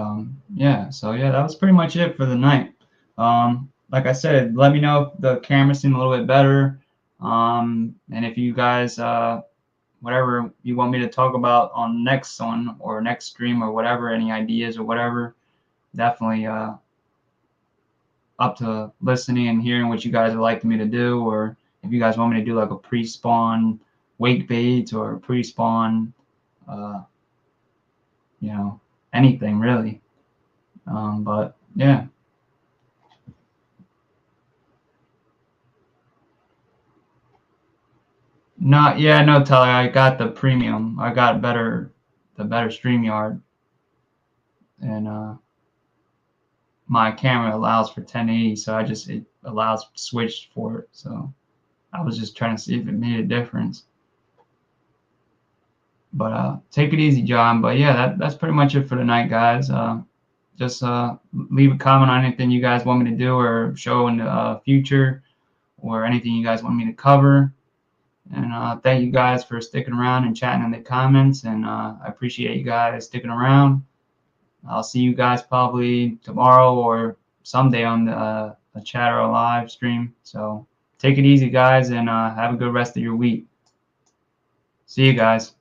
yeah, so yeah, that was pretty much it for the night. Like I said, let me know if the camera seemed a little bit better. And if you guys whatever you want me to talk about on next one or next stream or whatever, any ideas or whatever, definitely up to listening and hearing what you guys would like me to do, or if you guys want me to do like a pre-spawn wake bait or pre-spawn, uh, you know, anything really. But yeah. Not yeah, no Telly, I got the premium. I got the better StreamYard, and my camera allows for 1080, so it allows switched for it. So I was just trying to see if it made a difference. But take it easy, John. But yeah, that's pretty much it for tonight, guys. Just leave a comment on anything you guys want me to do or show in the future, or anything you guys want me to cover. And thank you guys for sticking around and chatting in the comments. And I appreciate you guys sticking around. I'll see you guys probably tomorrow or someday on the chat or a live stream. So take it easy, guys, and have a good rest of your week. See you guys.